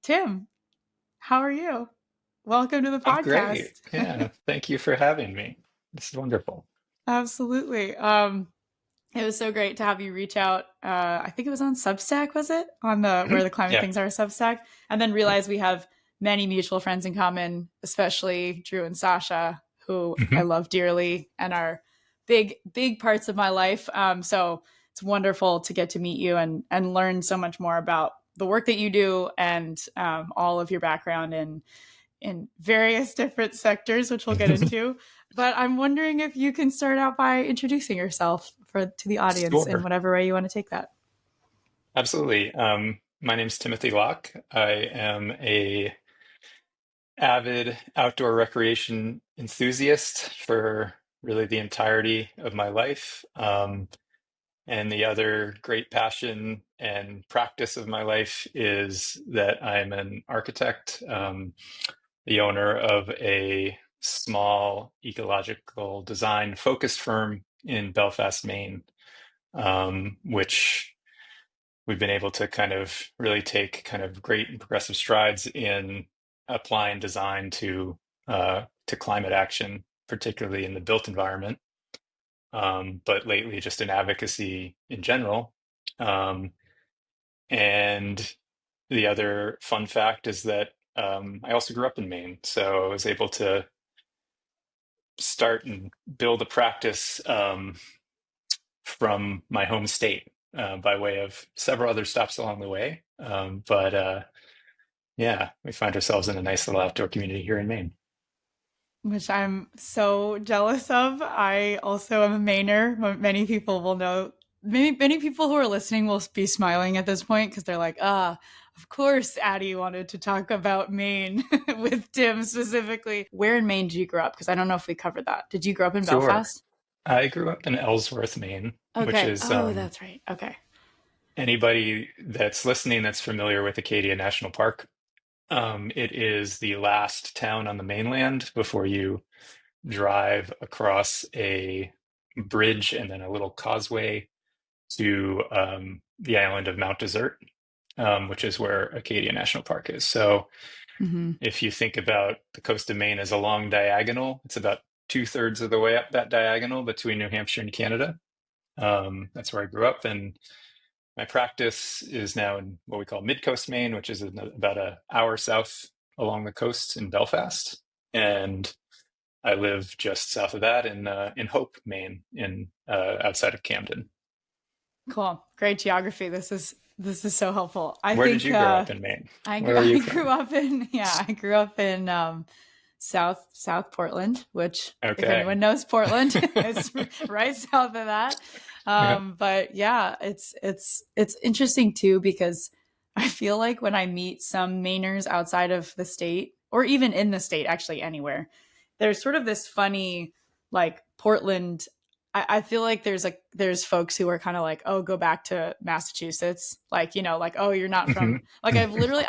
Tim, how are you? Welcome to the I'm great. podcast. Yeah, thank you for having me. This is wonderful. Absolutely. It was so great to have you reach out. I think it was on Substack, was it? On the Where Mhm. the Climate Yeah. Things Are Substack. And then realize we have many mutual friends in common, especially Drew and Sasha, who I Mhm. love dearly and are big parts of my life. So it's wonderful to get to meet you and learn so much more about the work that you do and all of your background in various different sectors, which we'll get into. But I'm wondering if you can start out by introducing yourself to the audience in Sure. whatever way you want to take that. Absolutely. My name's Timothy Locke. I am a avid outdoor recreation enthusiast for really the entirety of my life. And the other great passion and practice of my life is that I'm an architect, the owner of a small ecological design focused firm in Belfast, Maine, which we've been able to kind of really take kind of great and progressive strides in applying design to climate action, particularly in the built environment, but lately just in advocacy in general. Um, and the other fun fact is that I also grew up in Maine, so I was able to start and build a practice from my home state by way of several other stops along the way. But yeah, we find ourselves in a nice little outdoor community here in Maine. Which I'm so jealous of. I also am a Mainer. Many people will know. Many people who are listening will be smiling at this point because they're like, of course Addie wanted to talk about Maine with Tim specifically. Where in Maine did you grow up? Because I don't know if we covered that. Did you grow up in Sure. Belfast? I grew up in Ellsworth, Maine, which Okay. is Oh, that's right. Okay. anybody that's listening that's familiar with Acadia National Park. It is the last town on the mainland before you drive across a bridge and then a little causeway to the island of Mount Desert, which is where Acadia National Park is. So Mm-hmm. if you think about the coast of Maine as a long diagonal, it's about two-thirds of the way up that diagonal between New Hampshire and Canada. That's where I grew up, and my practice is now in what we call mid-coast Maine, which is about an hour south along the coast in Belfast, and I live just south of that in Hope, Maine, in outside of Camden. Cool. Great geography. This is so helpful. I Where did think you grow up in Maine? I grew Where are you I grew from? up in yeah, I grew up in South Portland, which if Okay. anyone knows Portland, it's right south of that. Yeah. But yeah, it's interesting too because I feel like when I meet some Mainers outside of the state or even in the state, actually anywhere, there's sort of this funny like Portland. I feel like there's folks who are kind of like, oh, go back to Massachusetts, like like, oh, you're not from Mhm. like I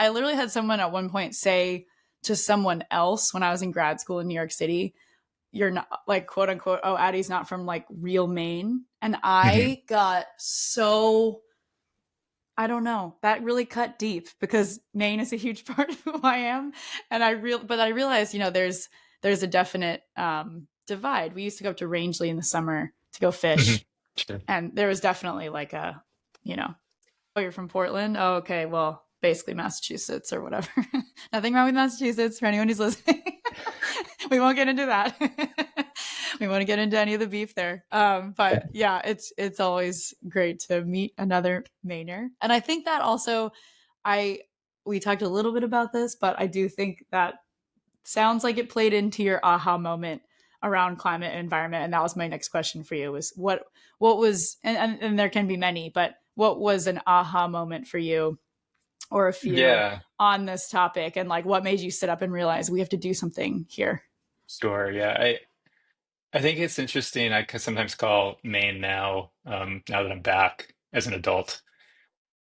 literally had someone at one point say to someone else when I was in grad school in New York City, you're not like quote unquote, oh, Addie's not from like real Maine. And Mhm. I got so I don't know. That really cut deep because Maine is a huge part of who I am. And but I realized, there's a definite divide. We used to go up to Rangeley in the summer to go Mhm. fish. Sure. And there was definitely like you know, oh, you're from Portland? Oh, okay. Well, basically Massachusetts or whatever. Nothing wrong with Massachusetts for anyone who's listening. We won't get into that. We won't get into any of the beef there. But yeah, it's always great to meet another Mainer. And I think that also I we talked a little bit about this, but I do think that sounds like it played into your aha moment around climate and environment. And that was my next question for you was what was and there can be many, but what was an aha moment for you or a few Yeah. on this topic and like what made you sit up and realize we have to do something here? Sure. Yeah. I think it's interesting. I could sometimes call Maine now, now that I'm back as an adult.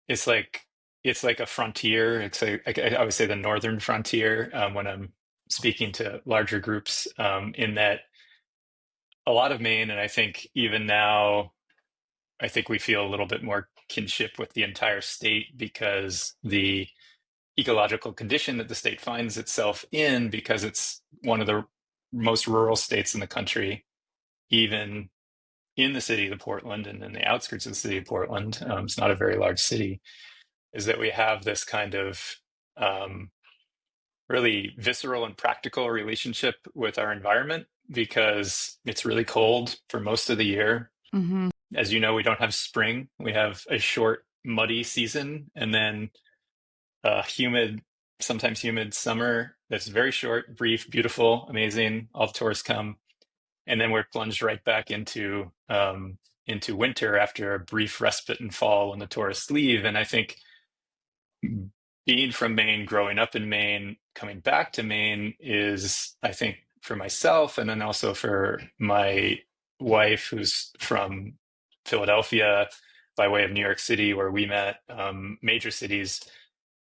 It's like it's like a frontier. It's like I would say the northern frontier when I'm speaking to larger groups. In that a lot of Maine, and I think even now, I think we feel a little bit more kinship with the entire state because the ecological condition that the state finds itself in, because it's one of the most rural states in the country, even in the city of Portland and in the outskirts of the city of Portland. It's not a very large city. Is that we have this kind of um, really visceral and practical relationship with our environment because it's really cold for most of the year. Mm-hmm. As you know, we don't have spring. We have a short, muddy season, and then a humid, sometimes humid summer that's very short, brief, beautiful, amazing. All the tourists come, and then we're plunged right back into winter after a brief respite in fall when the tourists leave. And I think being from Maine, growing up in Maine, coming back to Maine is, I think, for myself, and then also for my wife, who's from Philadelphia by way of New York City, where we met, major cities.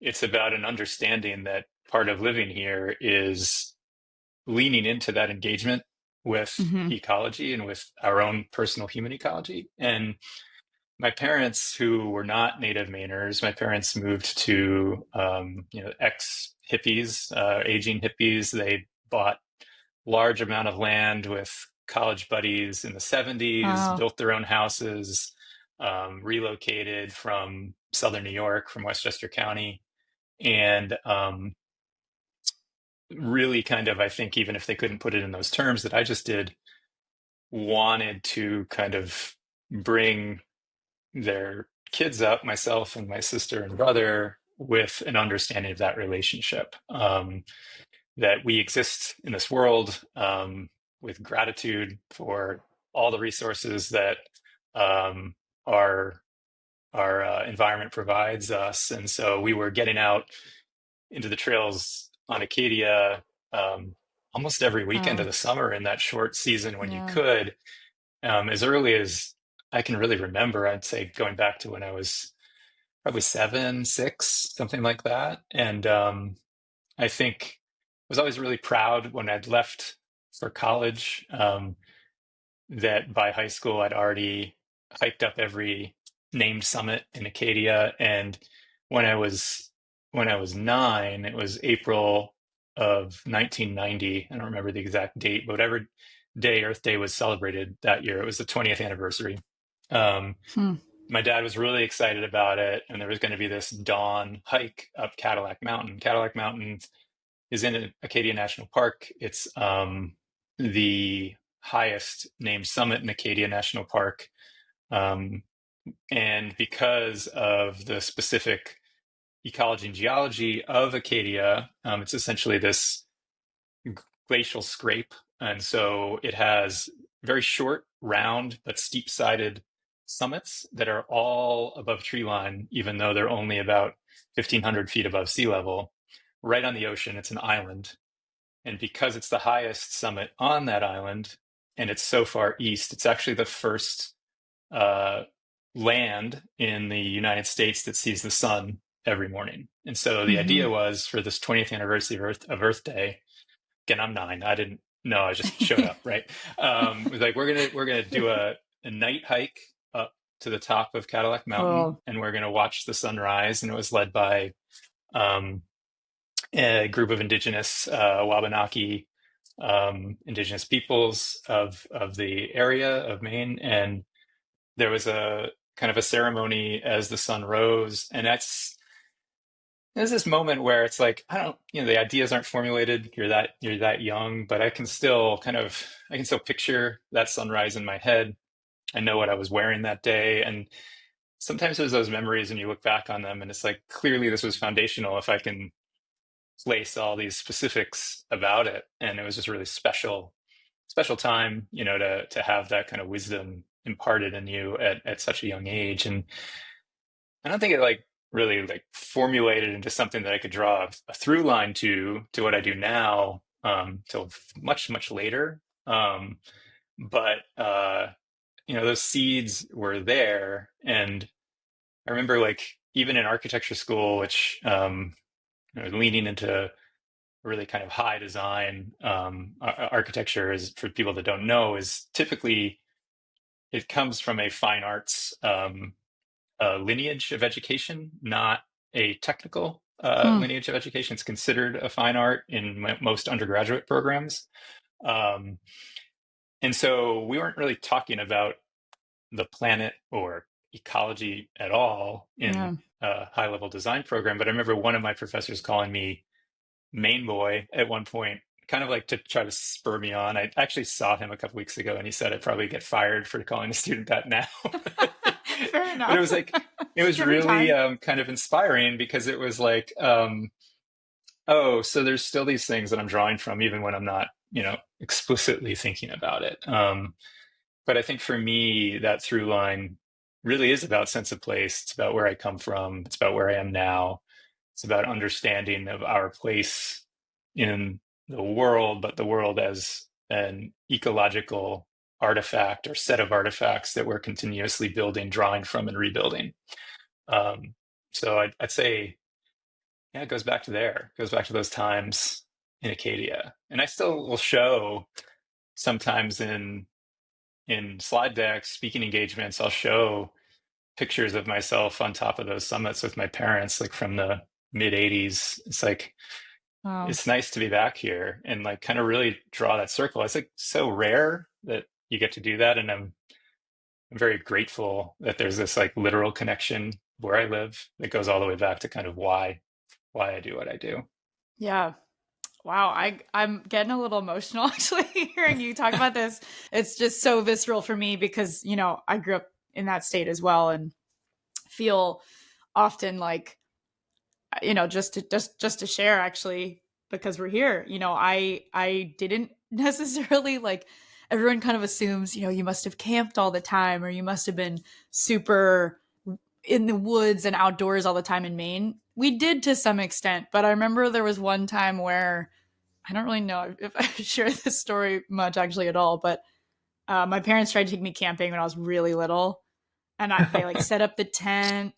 It's about an understanding that part of living here is leaning into that engagement with Mm-hmm. ecology and with our own personal human ecology. And my parents, who were not native Mainers, my parents moved to, ex hippies, aging hippies. They bought large amount of land with college buddies in the 70s, Wow. built their own houses, relocated from Southern New York, from Westchester County, and really kind of, I think, even if they couldn't put it in those terms that I just did, wanted to kind of bring their kids up, myself and my sister and brother, with an understanding of that relationship, that we exist in this world, with gratitude for all the resources that um, our environment provides us. And so we were getting out into the trails on Acadia almost every weekend of Wow. the summer in that short season when you Yeah. could, as early as I can really remember. I'd say going back to when I was probably 7, 6, something like that. And I think I was always really proud when I'd left for college, that by high school I'd already hiked up every named summit in Acadia. And when I was 9, it was April of 1990. I don't remember the exact date, but whatever day Earth Day was celebrated that year, it was the 20th anniversary. Um, Hmm. my dad was really excited about it, and there was going to be this dawn hike up Cadillac Mountain. Cadillac Mountain is in Acadia National Park. It's the highest named summit in Acadia National Park. Um, and because of the specific ecology and geology of Acadia, it's essentially this glacial scrape. And so it has very short, round, but steep sided summits that are all above tree line, even though they're only about 1,500 feet above sea level, right on the ocean. It's an island. And because it's the highest summit on that island and it's so far east, it's actually the first uh, land in the United States that sees the sun every morning. And so the Mm-hmm. idea was, for this 20th anniversary of Earth Day, again, I'm 9. I didn't know. I just showed up, right? It was like, we're gonna do a night hike up to the top of Cadillac Mountain, Cool. and we're gonna watch the sunrise. And it was led by um, a group of indigenous Wabanaki, indigenous peoples of the area of Maine. And there was a kind of a ceremony as the sun rose, and there's this moment where it's like, I don't, the ideas aren't formulated. You're that young, but I can still picture that sunrise in my head. I know what I was wearing that day. And sometimes there's those memories and you look back on them and it's like, clearly this was foundational if I can place all these specifics about it. And it was just really special time, to have that kind of wisdom imparted in you at such a young age. And I don't think it like really like formulated into something that I could draw a through line to what I do now, till much, much later. But those seeds were there. And I remember, like, even in architecture school, which leaning into really kind of high design, architecture, is, for people that don't know, is typically, it comes from a fine arts lineage of education, not a technical Hmm. lineage of education. It's considered a fine art in most undergraduate programs. Um, and so we weren't really talking about the planet or ecology at all in Yeah. a high level design program. But I remember one of my professors calling me Maine boy at one point, kind of like to try to spur me on. I actually saw him a couple weeks ago and he said I'd probably get fired for calling a student that now. Fair But it enough. was like, it was Different really time. kind of inspiring because it was like, oh, so there's still these things that I'm drawing from, even when I'm not, explicitly thinking about it. But I think for me, that through line really is about sense of place. It's about where I come from. It's about where I am now. It's about understanding of our place in the world, but the world as an ecological artifact or set of artifacts that we're continuously building, drawing from, and rebuilding. Um, so I'd say, yeah, it goes back to there. It goes back to those times in Acadia. And I still will show sometimes in slide decks, speaking engagements, I'll show pictures of myself on top of those summits with my parents, like from the mid 80s. It's like, Wow. it's nice to be back here and like kind of really draw that circle. It's like so rare that you get to do that. And I'm very grateful that there's this like literal connection where I live that goes all the way back to kind of why I do what I do. Yeah. Wow, I'm getting a little emotional actually hearing you talk about this. It's just so visceral for me because, I grew up in that state as well and feel often like, just to share actually because we're here. I didn't necessarily like everyone kind of assumes, you must have camped all the time or you must have been super in the woods and outdoors all the time in Maine. We did to some extent, but I remember there was one time where I don't really know if I share this story much actually at all, but my parents tried to take me camping when I was really little, and they like set up the tent,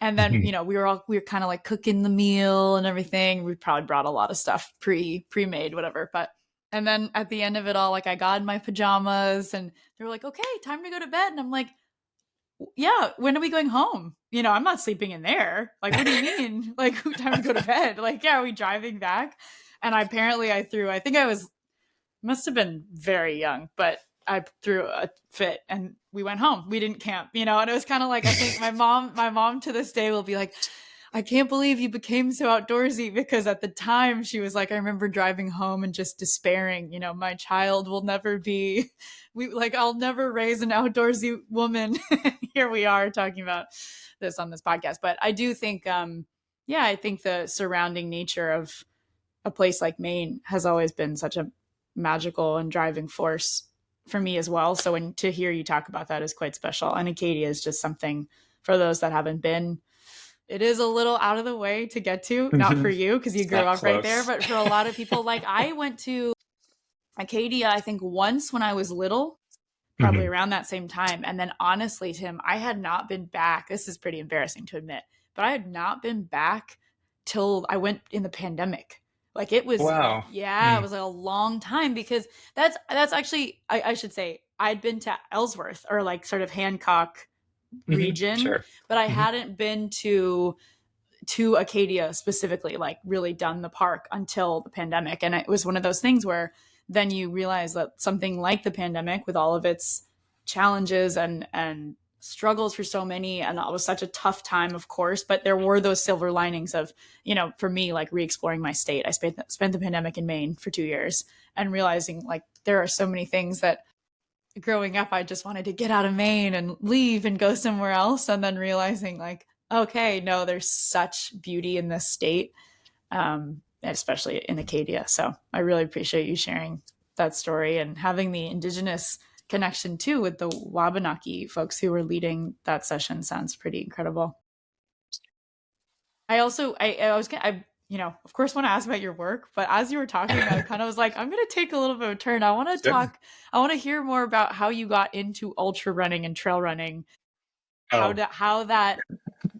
and then we were kind of like cooking the meal and everything. We probably brought a lot of stuff pre-made, whatever. But and then at the end of it all, like I got in my pajamas, and they were like, "Okay, time to go to bed," and I'm like, yeah, when are we going home? I'm not sleeping in there. Like, what do you mean? Like, time to go to bed? Like, yeah, are we driving back? And I think I was, must have been very young, but I threw a fit and we went home. We didn't camp, and it was kind of like, I think my mom to this day will be like, I can't believe you became so outdoorsy because at the time she was like, I remember driving home and just despairing, my child will never be, I'll never raise an outdoorsy woman. Here we are talking about this on this podcast. But I do think, yeah, I think the surrounding nature of a place like Maine has always been such a magical and driving force for me as well. So when to hear you talk about that is quite special. And Acadia is just something for those that haven't been. It is a little out of the way to get to, not for Mhm. you because you It's grew not up right there, close. but for a lot of people, like I went to Acadia, I think once when I was little, probably Mhm. around that same time. And then honestly, Tim, I had not been back. This is pretty embarrassing to admit, but I had not been back till I went in the pandemic. Like it was, Wow. yeah, it Mm. was like a long time because that's actually I should say I'd been to Ellsworth or like sort of Hancock Mhm. region, Sure. but I Mhm. hadn't been to Acadia specifically, like really done the park until the pandemic. And it was one of those things where then you realize that something like the pandemic, with all of its challenges and struggles for so many, and it was such a tough time, of course, but there were those silver linings of, for me, like re-exploring my state. I spent the pandemic in Maine for 2 years and realizing like there are so many things that growing up I just wanted to get out of Maine and leave and go somewhere else, and then realizing like, okay, no, there's such beauty in this state, especially in Acadia. So I really appreciate you sharing that story and having the indigenous connection too with the Wabanaki folks who were leading that session. Sounds pretty incredible. I also I was gonna of course want to ask about your work, but as you were talking, I kind of was like, I'm gonna take a little bit of a turn. Sure. I want to hear more about how you got into ultra running and trail running, Oh. how that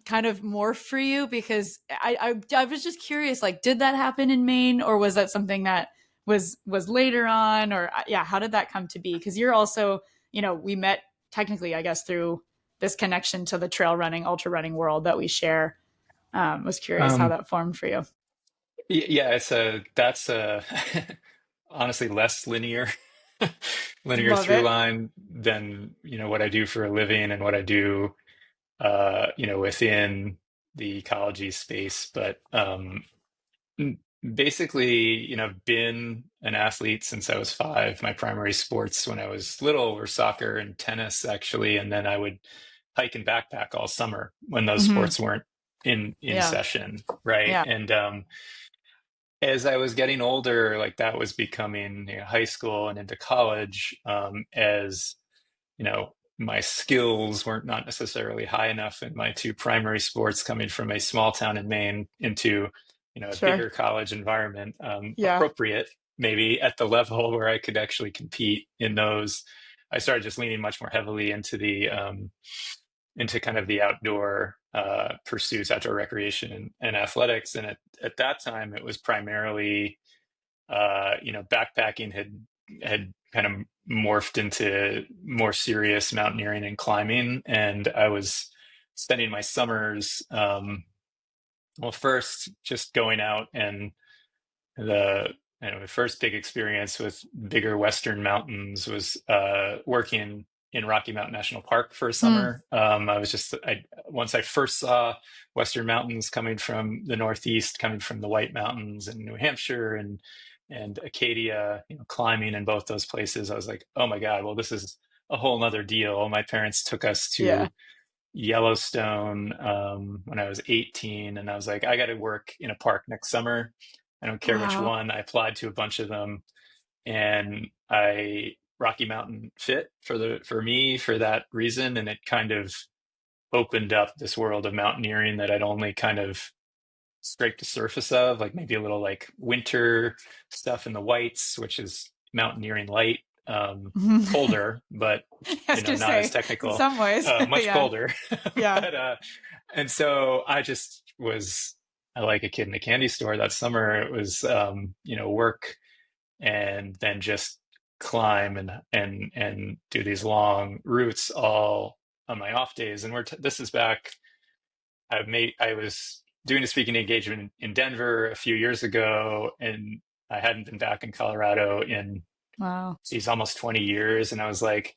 kind of morphed for you, because I was just curious, like, did that happen in Maine or was that something that was later on, or yeah, how did that come to be? Because you're also, we met technically, I guess, through this connection to the trail running, ultra running world that we share. Was curious how Um, that formed for you. yeah, that's a honestly less linear linear Love through it. line than, what I do for a living and what I do, within the ecology space. But Mm, basically, been an athlete since I was 5. My primary sports when I was little were soccer and tennis, actually, and then I would hike and backpack all summer when those Hmm. sports weren't in Yeah. session, right? Yeah. And as I was getting older, like that was becoming, high school and into college, as my skills weren't not necessarily high enough in my two primary sports coming from a small town in Maine into, a Sure. bigger college environment, Yeah. appropriate maybe at the level where I could actually compete in those. I started just leaning much more heavily into into kind of the outdoor pursuits, outdoor recreation and athletics. And at that time, it was primarily backpacking had kind of morphed into more serious mountaineering and climbing, and I was spending my summers, well, first just going out and the the first big experience with bigger Western mountains was working in Rocky Mountain National Park for a Hmm. summer. I was just I once I first saw Western mountains coming from the Northeast, coming from the White Mountains in New Hampshire and Acadia, climbing in both those places. I was like, oh my God, well, this is a whole nother deal. My parents took us Yeah. to Yellowstone when I was 18, and I was like, I got to work in a park next summer. I don't care which Wow. one. I applied to a bunch of them, and I Rocky Mountain fit for me for that reason, and it kind of opened up this world of mountaineering that I'd only kind of scraped the surface of, like maybe a little like winter stuff in the Whites, which is mountaineering light, I colder, but was gonna not as say, in technical, some ways, much yeah. colder. Yeah. But and so I just was like a kid in a candy store that summer. It was work and then just climb and do these long routes all on my off days. And this is back I was doing a speaking engagement in Denver a few years ago, and I hadn't been back in Colorado in Wow. these almost 20 years. And I was like,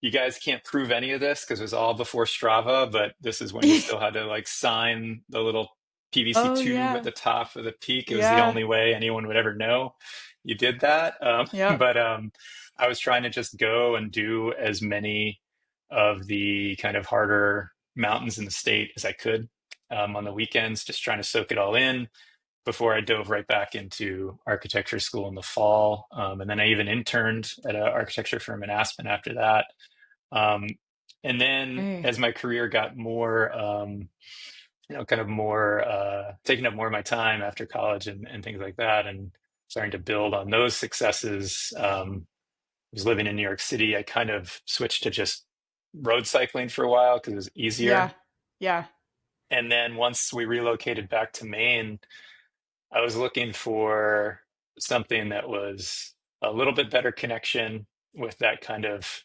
you guys can't prove any of this because it was all before Strava, but this is when you still had to like sign the little PVC Oh tube at yeah. the top of the peak. It was the Yeah. only way anyone would ever know you did that. Yep. But I was trying to just go and do as many of the kind of harder mountains in the state as I could on the weekends, just trying to soak it all in before I dove right back into architecture school in the fall. And then I even interned at an architecture firm in Aspen after that. Um, and then Hey. as my career got more, kind of more, taking up more of my time after college and things like that, and starting to build on those successes, I was living in New York City. I kind of switched to just road cycling for a while because it was Yeah. easier. Yeah. And then once we relocated back to Maine, I was looking for something that was a little bit better connection with that kind of,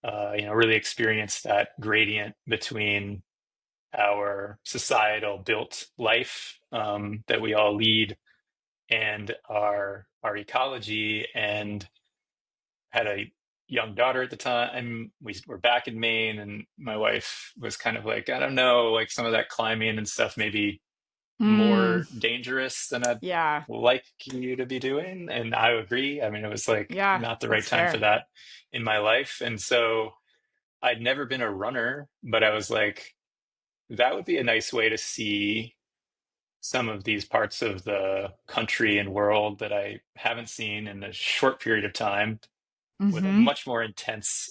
really experience that gradient between our societal built life that we all lead and our ecology. And had a young daughter at the time. We were back in Maine, and my wife was kind of like, I don't know, like some of that climbing and stuff maybe Mm. more dangerous than I'd Yeah. like you to be doing. And I agree. I mean, it was like Yeah. not the right That's time for fair. that in my life. And so I'd never been a runner, but I was like, that would be a nice way to see some of these parts of the country and world that I haven't seen in a short period of time with a Mm-hmm. much more intense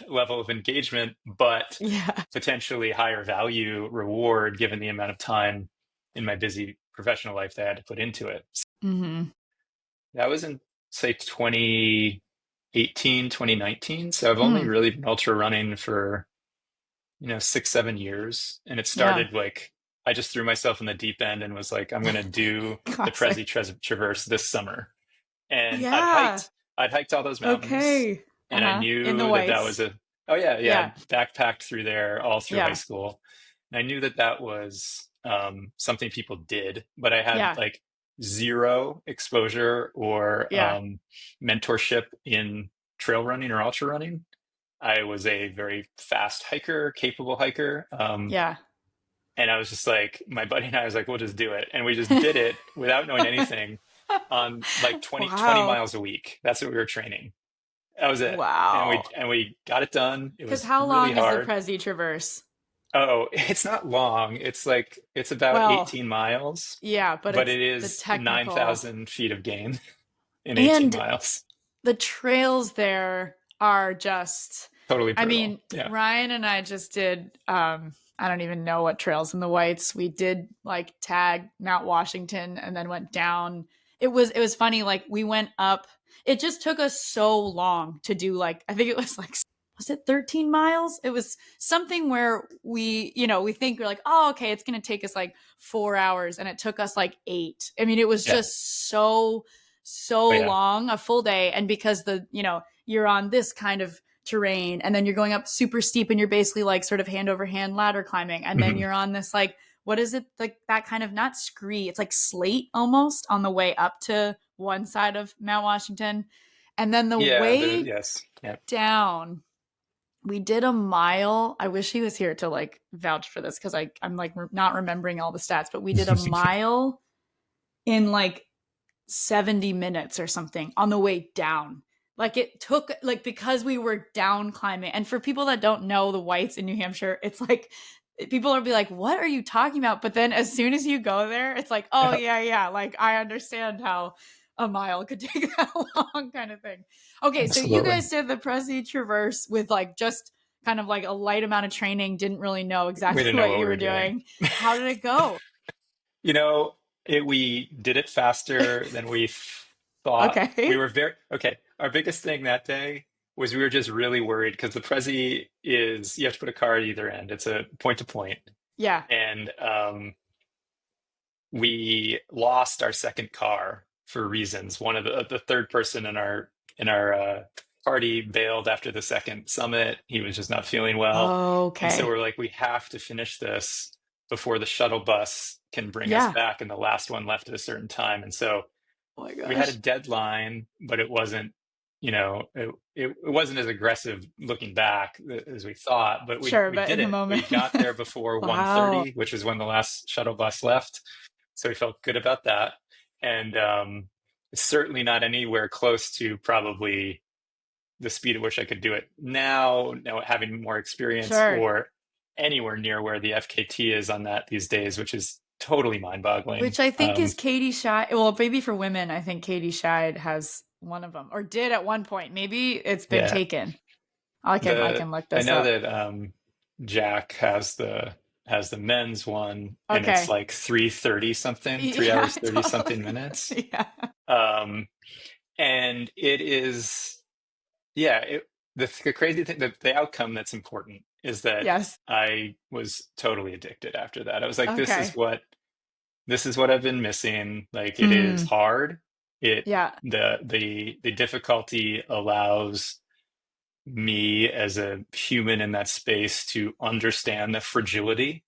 level of engagement, but Yeah. potentially higher value reward given the amount of time in my busy professional life that I had to put into it. Mm-hmm. That was in, say, 2018, 2019. So I've only Hmm. really been ultra running for, 6, 7 years. And it Yeah. started like I just threw myself in the deep end and was like, I'm going to do the Classic. Traverse this summer. And Yeah. I'd hiked all those mountains, Okay. and I Uh-huh. In the knew that that whites. was oh yeah, yeah, Yeah. I'd backpacked through there all through high Yeah. school. And I knew that that was something people did, but I had Yeah. like zero exposure or Yeah. mentorship in trail running or ultra running. I was a very fast hiker, capable hiker. Yeah. And I was just like, my buddy and I was like, we'll just do it. And we just did it without knowing anything on like 20 Wow. miles a week. That's what we were training. That was it. And Wow. we got it done. It Because was how really long is the hard. Prezi Traverse? Oh, it's not long. It's like it's about Well, 18 miles, yeah, but but it's it the is technical 9,000 feet of gain in 18 and miles. the trails there are just, Totally I brutal. mean, Yeah. Ryan and I just did I don't even know what trails in the whites. We did like tag Mount Washington and then went down. It was funny, like we went up. It just took us so long to do, like, I think it was it 13 miles? It was something where we think we're like, oh, okay, it's going to take us like 4 hours. And it took us like 8. I mean, it was Yeah. just so Oh, yeah. long, a full day. And because you're on this kind of terrain and then you're going up super steep and you're basically like sort of hand over hand ladder climbing. And then Mhm. you're on this, like, what is it? Like that kind of, not scree, it's like slate almost on the way up to one side of Mount Washington. And then the Yeah. way Yes. Yeah. down, we did a mile. I wish he was here to like vouch for this because I'm like not remembering all the stats, but we did a mile in like 70 minutes or something on the way down. Like it took, like, because we were down climbing. And for people that don't know the whites in New Hampshire, it's like people will be like, what are you talking about? But then as soon as you go there, it's like, oh Yeah. yeah, yeah. Like I understand how a mile could take that long, kind of thing. Okay, so you Absolutely. guys did the Prezi Traverse with like just kind of like a light amount of training, didn't really know We exactly didn't know what what we you were were doing. doing. How did it go? You know, we did it faster than we thought. We Okay. were very, okay. Our biggest thing that day was we were just really worried because the Prezi is, you have to put a car at either end. It's a point to point. Yeah. And we lost our second car for reasons. One of the third person in our party bailed after the second summit. He was just not feeling well, and so Okay. we're like, we have to finish this before the shuttle bus can bring us Yeah. back, and the last one left at a certain time. And so Oh my we had a gosh. deadline, but it wasn't, it wasn't as aggressive looking back as we thought, but we Sure, we but did in the it. We moment. got there before Wow. 1:30, which is when the last shuttle bus left. So we felt good about that. And it's certainly not anywhere close to probably the speed at which I could do it now, having more experience, Sure. or anywhere near where the FKT is on that these days, which is totally mind-boggling. Which I think is Katie Scheid. Well, maybe for women, I think Katie Scheid has one of them, or did at one point. Maybe it's been Yeah. taken. I can look I this know up. that Jack has the men's one, and it's Okay. like 3:30 something, three Yeah, hours 30 something totally. minutes. Yeah. Um, and it is, yeah, the crazy thing, the outcome that's important is that Yes. I was totally addicted after that. I was like, Okay. this is what I've been missing. Like, it is Hmm. hard. It Yeah. the difficulty allows me as a human in that space to understand the fragility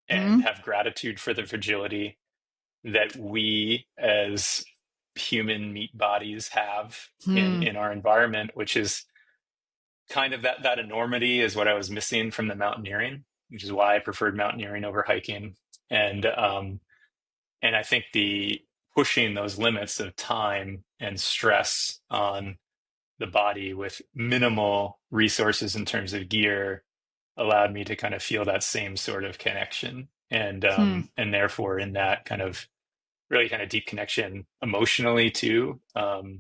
and Hmm. have gratitude for the fragility that we as human meat bodies have in Hmm. our environment, which is kind of that enormity is what I was missing from the mountaineering, which is why I preferred mountaineering over hiking. And I think the pushing those limits of time and stress on the body with minimal resources in terms of gear allowed me to kind of feel that same sort of connection, Hmm. and therefore in that kind of really kind of deep connection emotionally too,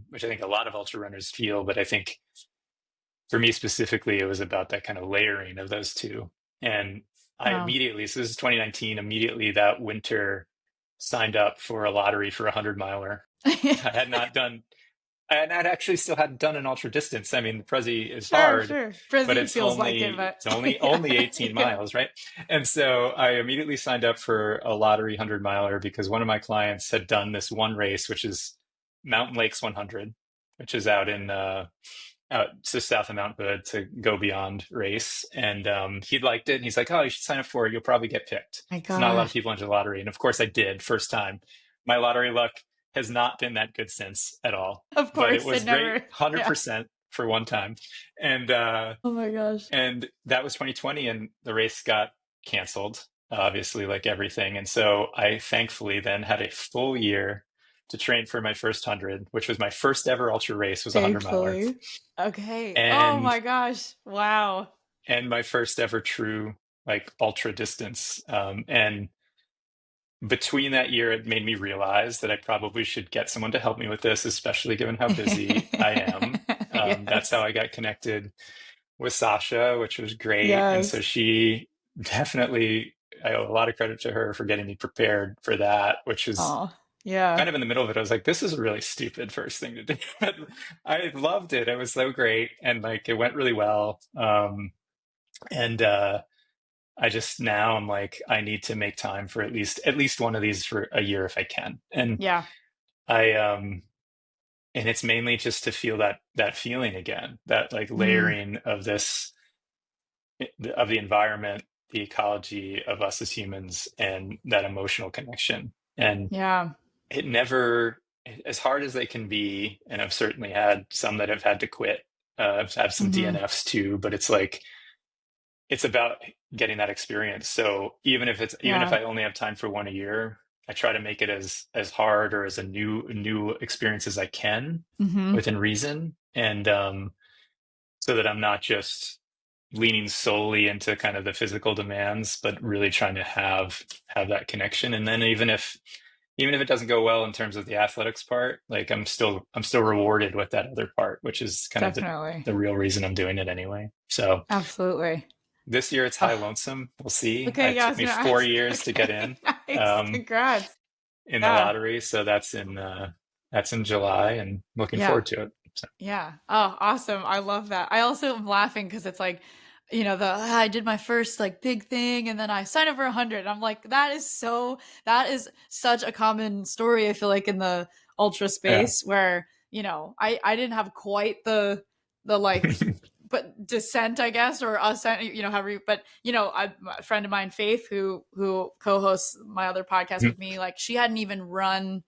which I think a lot of ultra runners feel. But I think for me specifically, it was about that kind of layering of those two. And I Wow. immediately, so this is 2019, immediately that winter signed up for a lottery for a 100 miler. I had not done, and I'd actually still hadn't done an ultra distance. I mean, the Prezi is Sure, hard, sure. but Frizzy feels like it, but it's only yeah. 18 Yeah. miles, right? And so I immediately signed up for a lottery 100 miler because one of my clients had done this one race, which is Mountain Lakes 100, which is out in out just south of Mount Hood to go beyond race. And he liked it. And he's like, oh, you should sign up for it. You'll probably get picked. My So not a lot of gosh. people enter the lottery. And of course I did first time. My lottery luck has not been that good since at all, Of but it course, it was great, never. Yeah. 100% for one time. And, Oh my gosh. that was 2020 and the race got canceled, obviously, like everything. And so I thankfully then had a full year to train for my first 100, which was my first ever ultra race, was a 100 miler. Thankfully. Okay. Oh And my gosh. Wow. my first ever true like ultra distance. And between that year, it made me realize that I probably should get someone to help me with this, especially given how busy I am. That's how Yes. I got connected with Sasha, which was great. And so Yes. she definitely, I owe a lot of credit to her for getting me prepared for that, which is Oh, yeah. kind of in the middle of it. I was like, this is a really stupid first thing to do. But I loved it. It was so great. And like, it went really well. And I just now I'm like, I need to make time for at least one of these for a year if I can. And Yeah. I and it's mainly just to feel that feeling again, that like Mm, layering of the environment, the ecology of us as humans, and that emotional connection. And yeah. it never, as hard as they can be, and I've certainly had some that have had to quit. I've had some Hmm. DNFs too, but it's like it's about getting that experience. So even if Yeah. I only have time for one a year, I try to make it as hard or as a new experience as I can Hmm. within reason, and so that I'm not just leaning solely into kind of the physical demands, but really trying to have that connection. And then even if it doesn't go well in terms of the athletics part, like I'm still rewarded with that other part, which is kind of Definitely. the real reason I'm doing it anyway. So Absolutely. this year it's high Oh, lonesome. We'll see. okay. It Yeah. I took was me gonna four ask. years to get Okay. in Nice. um, Congrats. in the Yeah. lottery, so that's in July, and looking Yeah. forward to it. So, Yeah. Oh, awesome. I love that. I also am laughing because it's like, I did my first like big thing and then I signed up for 100. I'm like, that is such a common story. I feel like in the ultra yeah. space where, I didn't have quite the like, but descent, I guess, or ascent, however but a friend of mine, Faith, who co-hosts my other podcast with me, like she hadn't even run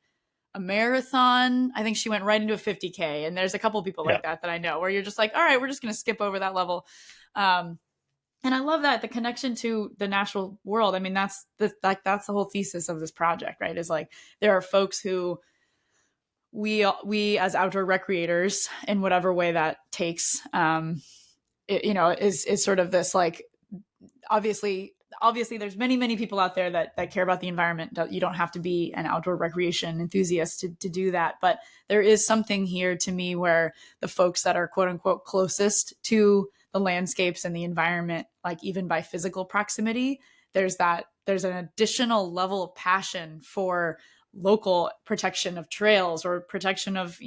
a marathon. I think she went right into a 50K. And there's a couple people Yeah. like that I know where you're just like, all right, we're just going to skip over that level. Um, and I love that the connection to the natural world. I mean, that's the whole thesis of this project, right? Is like there are folks who we as outdoor recreators in whatever way that takes, is sort of this like obviously there's many people out there that care about the environment. You don't have to be an outdoor recreation enthusiast to do that, but there is something here to me where the folks that are quote unquote closest to the landscapes and the environment, like even by physical proximity, there's an additional level of passion for local protection of trails or protection of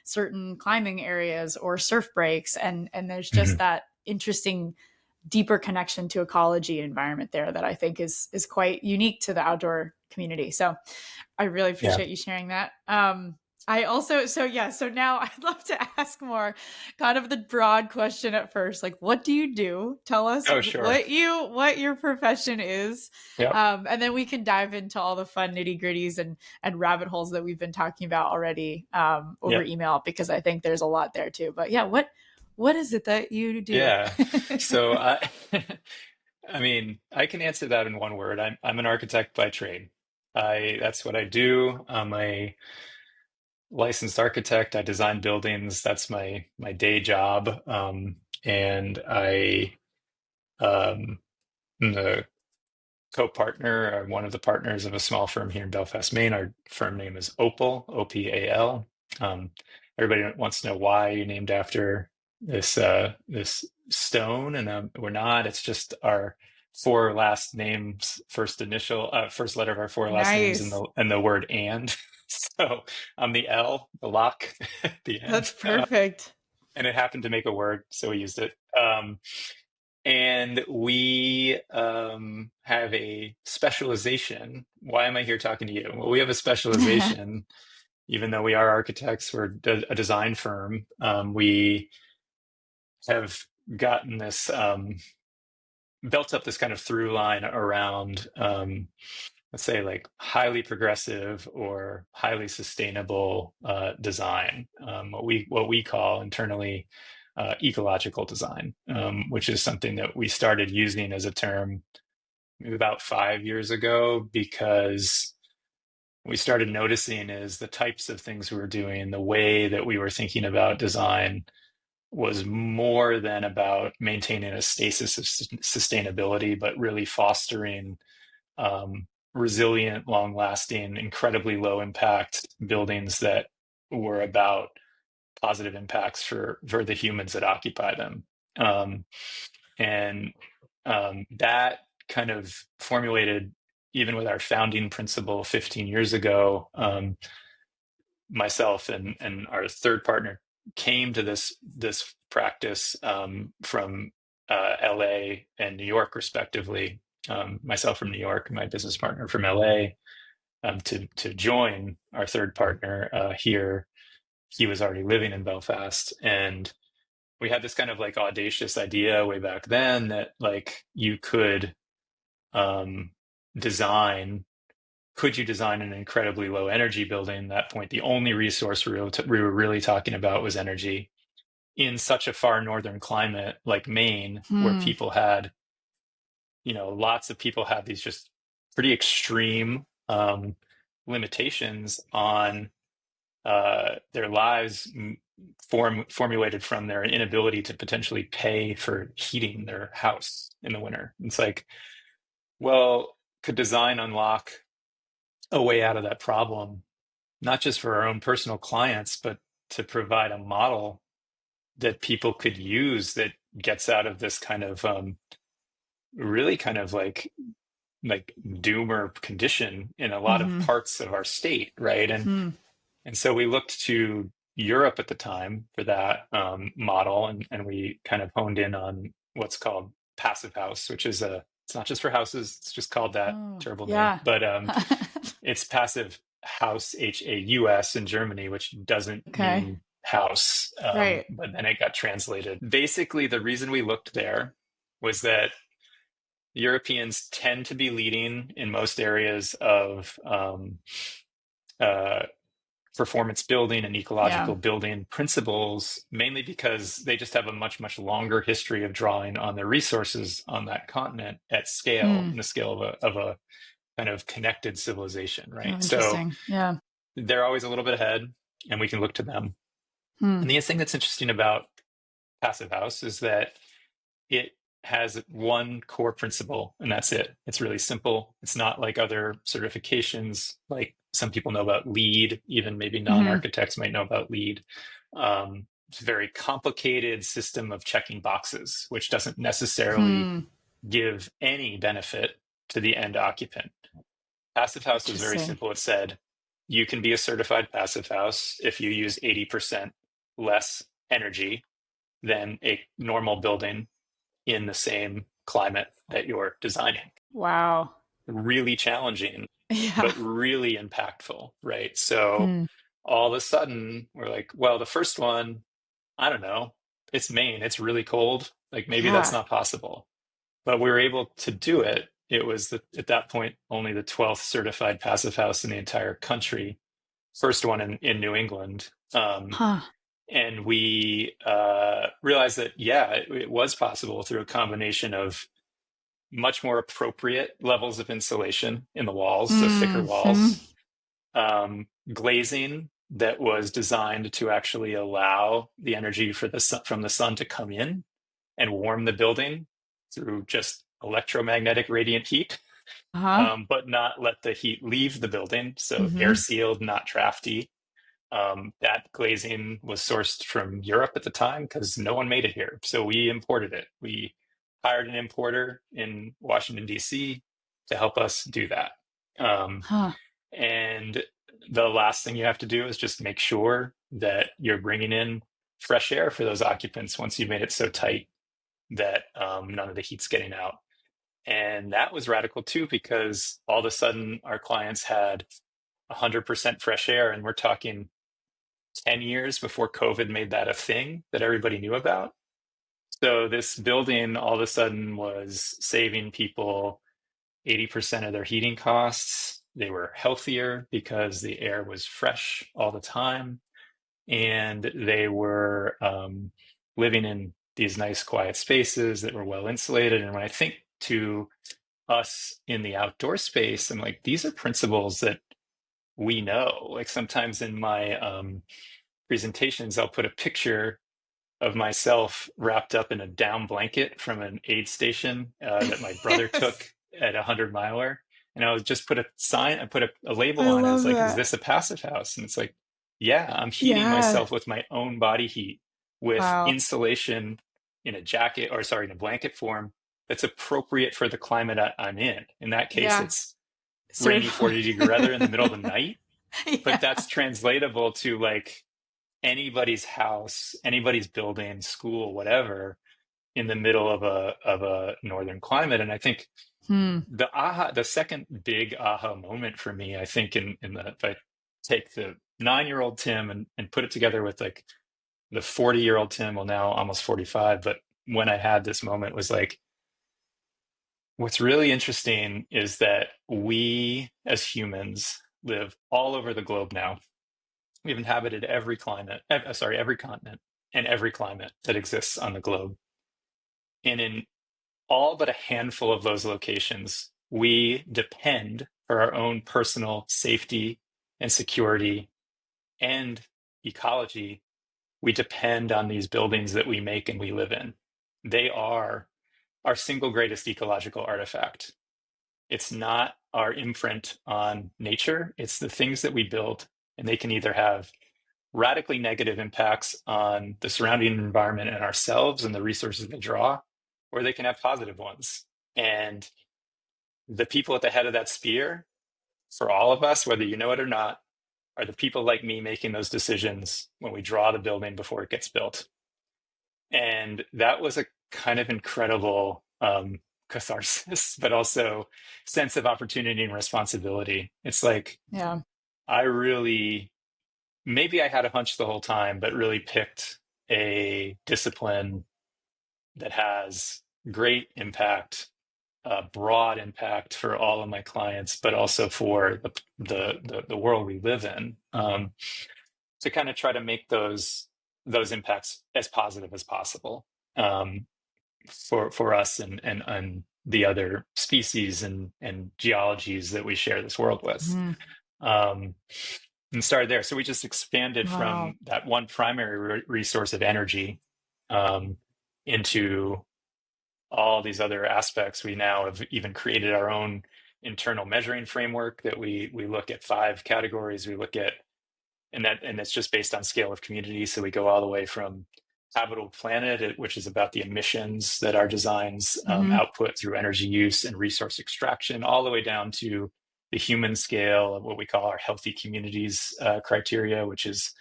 certain climbing areas or surf breaks, and there's just Mhm. that interesting deeper connection to ecology and environment there that I think is quite unique to the outdoor community. So I really Yeah. appreciate you sharing that. I also, so now I'd love to ask more kind of the broad question at first, like what do you do? Tell us Oh, sure. what your profession is. Yeah. And then we can dive into all the fun nitty gritties and rabbit holes that we've been talking about already, over Yeah. email, because I think there's a lot there too. But yeah, what is it that you do? Yeah. So I mean, I can answer that in one word. I'm an architect by trade. That's what I do. I'm a licensed architect. I design buildings. That's my day job. And I am the co-partner or one of the partners of a small firm here in Belfast, Maine. Our firm name is Opal, OPAL. Um, Everybody wants to know why you named after this stone, and we're not. It's just our four last names, first letter of our four last names, and Nice. the word and. So I'm the L, the lock at the That's end, perfect. and it happened to make a word, so we used it. And we have a specialization. Why am I here talking to you? Well, we have a specialization, even though we are architects, we're a design firm. We have gotten this built up this kind of through line around, let's say, like highly progressive or highly sustainable design, what we call internally ecological design, which is something that we started using as a term maybe about 5 years ago, because we started noticing is the types of things we were doing, the way that we were thinking about design was more than about maintaining a stasis of sustainability, but really fostering resilient, long lasting, incredibly low impact buildings that were about positive impacts for the humans that occupy them. And that kind of formulated, even with our founding principle 15 years ago. Myself and our third partner came to this practice from LA and New York, respectively. Myself from New York, my business partner from LA, to join our third partner here. He was already living in Belfast, and we had this kind of like audacious idea way back then that like you could um, design could you design an incredibly low energy building? At that point, the only resource we were really talking about was energy in such a far northern climate like Maine, where Hmm. people had, lots of people had these just pretty extreme limitations on their lives, formulated from their inability to potentially pay for heating their house in the winter. It's like, well, could design unlock a way out of that problem, not just for our own personal clients, but to provide a model that people could use that gets out of this kind of really kind of like doomer condition in a lot of Mm-hmm. parts of our state, right? Hmm. And so we looked to Europe at the time for that model, and we kind of honed in on what's called passive house, which is it's not just for houses, it's just called that, Oh, terrible name, yeah. but it's passive house, HAUS, in Germany, which doesn't Okay. mean house, Right. but then it got translated. Basically, the reason we looked there was that Europeans tend to be leading in most areas of uh, performance building and Yeah. ecological building principles, mainly because they just have a much, much longer history of drawing on their resources on that continent at scale, Hmm. in the scale of a kind of connected civilization, Oh, right? So interesting. Yeah. they're always a little bit ahead, and we can look to them. Hmm. And the thing that's interesting about Passive House is that it has one core principle, and that's it. It's really simple. It's not like other certifications, like some people know about LEED, even maybe Mm-hmm. non-architects might know about LEED. It's a very complicated system of checking boxes, which doesn't necessarily Hmm. give any benefit to the end occupant. Passive House was very Interesting. simple. It said you can be a certified passive house if you use 80% less energy than a normal building in the same climate that you're designing. Wow. Really challenging, Yeah. but really impactful, right? So Hmm. all of a sudden, we're like, well, the first one, I don't know, it's Maine, it's really cold. Like maybe that's Yeah. not possible. But we were able to do it. It was at that point only the 12th certified passive house in the entire country, first one in New England. Huh. And we realized that, yeah, it was possible through a combination of much more appropriate levels of insulation in the walls, so thicker Hmm. walls, glazing that was designed to actually allow the energy from the sun to come in and warm the building through just electromagnetic radiant heat, Uh-huh. but not let the heat leave the building. So air Mm-hmm. sealed, not drafty. That glazing was sourced from Europe at the time because no one made it here. So we imported it. We hired an importer in Washington, D.C. to help us do that. Um, Huh. and the last thing you have to do is just make sure that you're bringing in fresh air for those occupants once you've made it so tight that none of the heat's getting out. And that was radical too, because all of a sudden our clients had 100% fresh air, and we're talking 10 years before COVID made that a thing that everybody knew about. So this building all of a sudden was saving people 80% of their heating costs. They were healthier because the air was fresh all the time, and they were living in these nice, quiet spaces that were well insulated. And when I think to us in the outdoor space, I'm like, these are principles that we know. Like sometimes in my presentations, I'll put a picture of myself wrapped up in a down blanket from an aid station that my brother Yes. took at 100 miler. And I would just put a sign, I put a label I on it. It's love like, is that. this a passive house? And it's like, yeah, I'm heating Yeah. myself with my own body heat with Wow. insulation in a jacket, or sorry, in a blanket form that's appropriate for the climate I'm in. In that case, Yeah. it's rainy Certainly. 40-degree weather in the middle of the night, but Yeah. that's translatable to like anybody's house, anybody's building, school, whatever, in the middle of a northern climate. And I think Hmm. the second big aha moment for me, I think in the if I take the 9-year-old Tim and put it together with like the 40-year-old Tim, well now almost 45, but when I had this moment was like, what's really interesting is that we as humans live all over the globe now. We've inhabited every climate, sorry, every continent and every climate that exists on the globe. And in all but a handful of those locations, we depend for our own personal safety and security and ecology. We depend on these buildings that we make and we live in. They are our single greatest ecological artifact. It's not our imprint on nature, it's the things that we build, and they can either have radically negative impacts on the surrounding environment and ourselves and the resources they draw, or they can have positive ones. And the people at the head of that spear, for all of us, whether you know it or not, are the people like me making those decisions when we draw the building before it gets built. And that was a kind of incredible catharsis, but also sense of opportunity and responsibility. It's like, Yeah. I really, maybe I had a hunch the whole time, but really picked a discipline that has great impact, broad impact for all of my clients, but also for the world we live in, to kind of try to make those impacts as positive as possible, for us and the other species and geologies that we share this world with. Hmm. Um, and started there. So we just expanded Wow. from that one primary resource of energy, um, into all these other aspects. We now have even created our own internal measuring framework that we look at 5 categories. We look at, and it's just based on scale of community. So we go all the way from habitable planet, which is about the emissions that our designs Hmm. output through energy use and resource extraction, all the way down to the human scale of what we call our healthy communities criteria, which is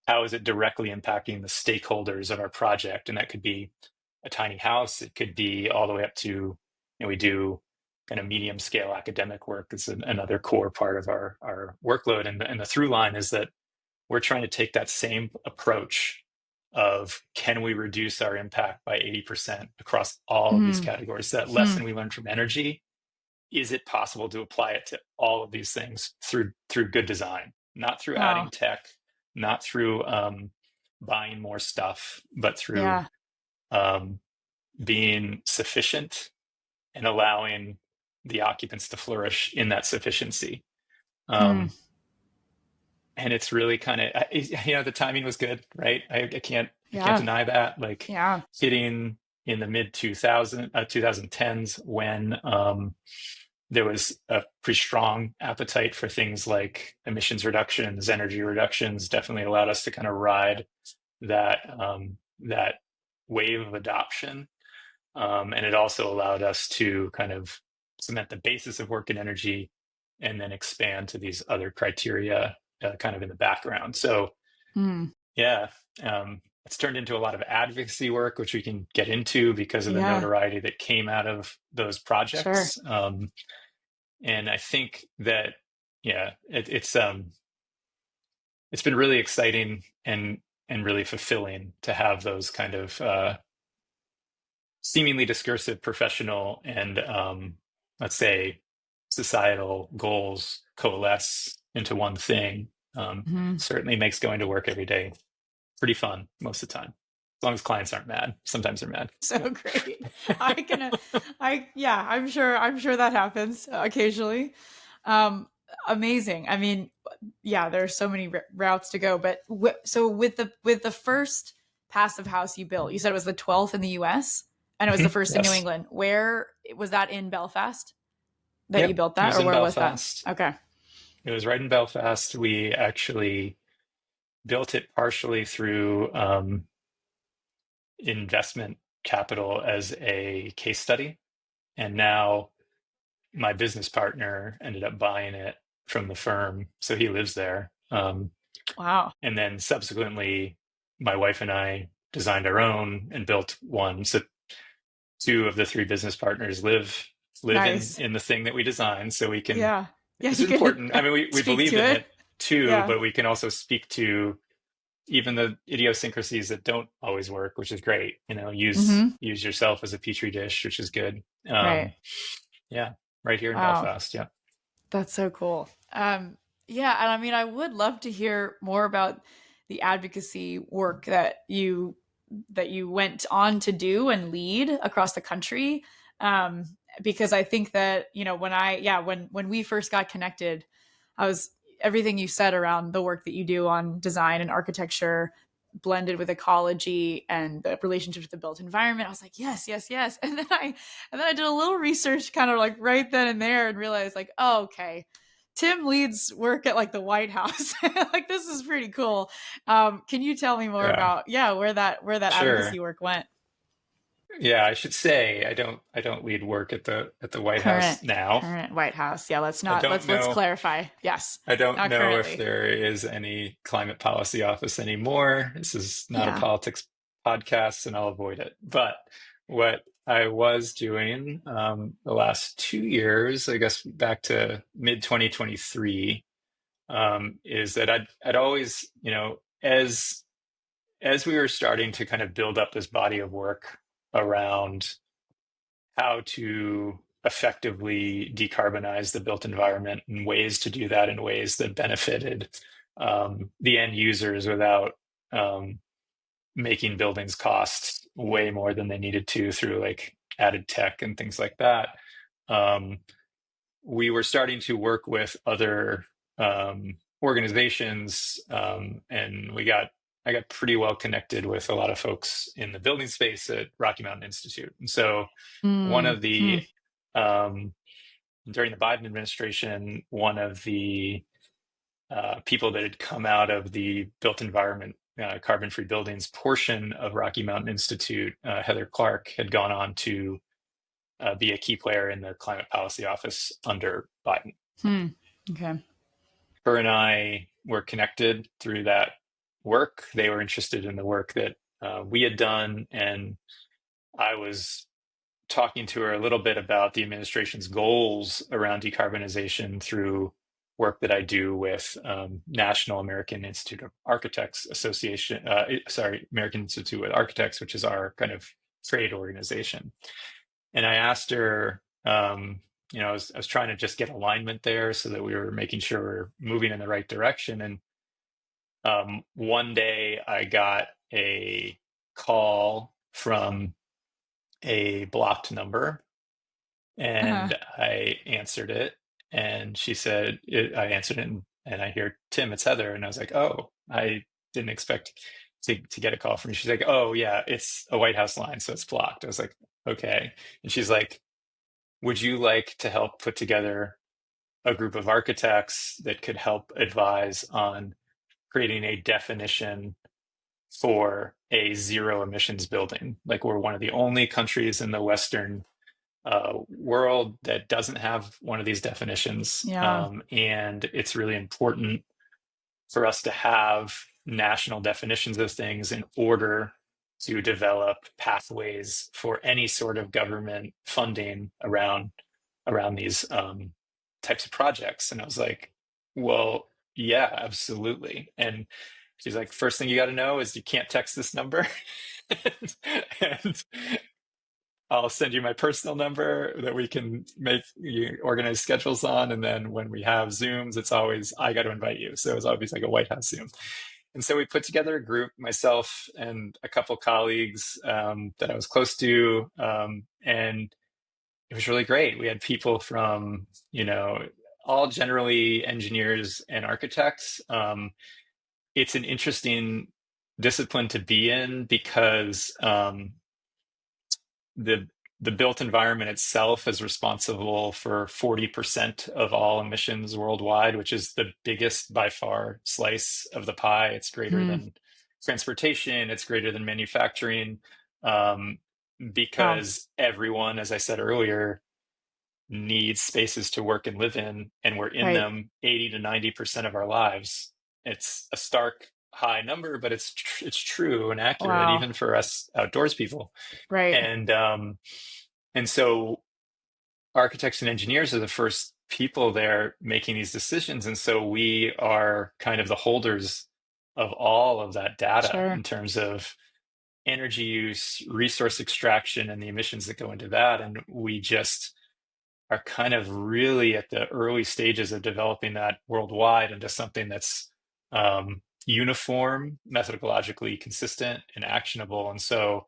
how is it directly impacting the stakeholders of our project. And that could be a tiny house, it could be all the way up to, we do kind of medium scale academic work. It's another core part of our workload. And the through line is that we're trying to take that same approach of, can we reduce our impact by 80% across all of these Hmm. categories? That Hmm. lesson we learned from energy, is it possible to apply it to all of these things through good design, not through adding Wow. tech, not through buying more stuff, but through Yeah. um, being sufficient and allowing the occupants to flourish in that sufficiency. Hmm. Um, and it's really kind of, the timing was good, right? I can't Yeah. deny that. Like Yeah. hitting in the mid 2010s, when there was a pretty strong appetite for things like emissions reductions, energy reductions, definitely allowed us to kind of ride that wave of adoption. And it also allowed us to kind of cement the basis of work in energy and then expand to these other criteria kind of in the background. So, Hmm. yeah, it's turned into a lot of advocacy work, which we can get into because of the Yeah. notoriety that came out of those Sure. projects. And I think that, yeah, it's been really exciting and really fulfilling to have those kind of seemingly discursive professional and let's say societal goals coalesce into one thing, Mhm. certainly makes going to work every day pretty fun most of the time. As long as clients aren't mad. Sometimes they're mad. So great. I can, yeah, I'm sure that happens occasionally. Um, Amazing. I mean, yeah, there are so many routes to go, but so with the first passive house you built, you said it was the 12th in the U.S. and it was the first in New Yes. England. Where was that, in Belfast that you Yep. built It that, was or in where was that? Belfast. Okay. It was right in Belfast. We actually built it partially through investment capital as a case study. And now my business partner ended up buying it from the firm. So he lives there. Wow. And then subsequently, my wife and I designed our own and built one. So two of the three business partners live Nice. in the thing that we designed. So we can, Yeah. Yeah, it's you could important. I mean, we speak believe to in it. it too, Yeah. but we can also speak to even the idiosyncrasies that don't always work, which is great. You know, Mm-hmm. use yourself as a petri dish, which is good. Right. Yeah, right here in Wow. Belfast. Yeah. That's so cool. Yeah, and I mean, I would love to hear more about the advocacy work that you went on to do and lead across the country. Um, because I think that when when we first got connected, I was everything you said around the work that you do on design and architecture blended with ecology and the relationship to the built environment. I was like, yes, yes, yes. And then I did a little research kind of like right then and there and realized like, oh, okay. Tim leads work at like the White House. Like this is pretty cool. Can you tell me more Yeah. about where that Sure. advocacy work went? Yeah, I should say I don't lead work at the White House now. Current White House. Yeah, I don't let's know clarify. Yes, I don't not know if currently. there is any climate policy office anymore. This is not a Yeah. politics podcast, and I'll avoid it. But what I was doing the last 2 years, I guess back to mid 2023, is that I'd always, you know, as we were starting to kind of build up this body of work around how to effectively decarbonize the built environment and ways to do that in ways that benefited the end users without um, making buildings cost way more than they needed to through like added tech and things like that. Um, we were starting to work with other organizations, and I got pretty well connected with a lot of folks in the building space at Rocky Mountain Institute. And so one Mm, of hmm. the um, during the Biden administration, one of the people that had come out of the built environment carbon-free buildings portion of Rocky Mountain Institute, Heather Clark, had gone on to be a key player in the climate policy office under Biden. Hmm. Okay. Her and I were connected through that work. They were interested in the work that we had done, and I was talking to her a little bit about the administration's goals around decarbonization through work that I do with National American Institute of Architects Association, American Institute of Architects, which is our kind of trade organization. And I asked her, I was trying to just get alignment there so that we were making sure we're moving in the right direction. And one day I got a call from a blocked number, Uh-huh. and I answered it, and she said, I answered it, and I hear, Tim, it's Heather. And I was like, oh, I didn't expect to get a call from you. She's like, oh, yeah, it's a White House line, so it's blocked. I was like, okay. And she's like, would you like to help put together a group of architects that could help advise on creating a definition for a zero emissions building? Like, we're one of the only countries in the Western world that doesn't have one of these definitions. Yeah. And it's really important for us to have national definitions of things in order to develop pathways for any sort of government funding around these types of projects. And I was like, well, yeah, absolutely. And she's like, first thing you got to know is you can't text this number. and, I'll send you my personal number that we can make you organize schedules on. And then when we have Zooms, it's always I got to invite you. So it's always like a White House Zoom. And so we put together a group, myself and a couple colleagues that I was close to, and it was really great. We had people from, all generally engineers and architects. It's an interesting discipline to be in because the the built environment itself is responsible for 40% of all emissions worldwide, which is the biggest by far slice of the pie. It's greater Mm. than transportation, it's greater than manufacturing, um, Wow. because everyone, as I said earlier, needs spaces to work and live in, and we're in Right. them 80 to 90% of our lives. It's a stark high number, but it's true and accurate Wow. even for us outdoors people. Right. And so architects and engineers are the first people there making these decisions, and so we are kind of the holders of all of that data Sure. in terms of energy use, resource extraction, and the emissions that go into that. And we just are kind of really at the early stages of developing that worldwide into something that's uniform, methodologically consistent, and actionable. And so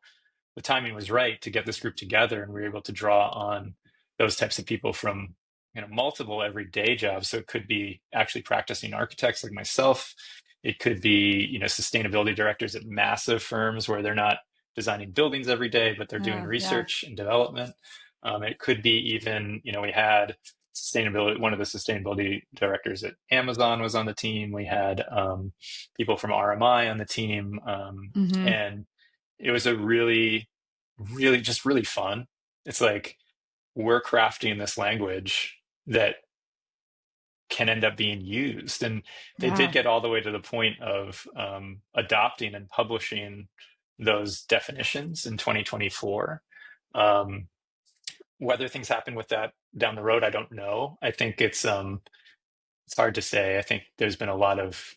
the timing was right to get this group together, and we were able to draw on those types of people from multiple everyday jobs. So it could be actually practicing architects like myself. It could be sustainability directors at massive firms where they're not designing buildings every day, but they're doing Yeah. research and development. It could be even we had sustainability. One of the sustainability directors at Amazon was on the team. We had people from RMI on the team, Mm-hmm. and it was a really, really, just really fun. It's like we're crafting this language that can end up being used. And they did Yeah. get all the way to the point of adopting and publishing those definitions in 2024. Um, whether things happen with that down the road, I don't know. I think it's hard to say. I think there's been a lot of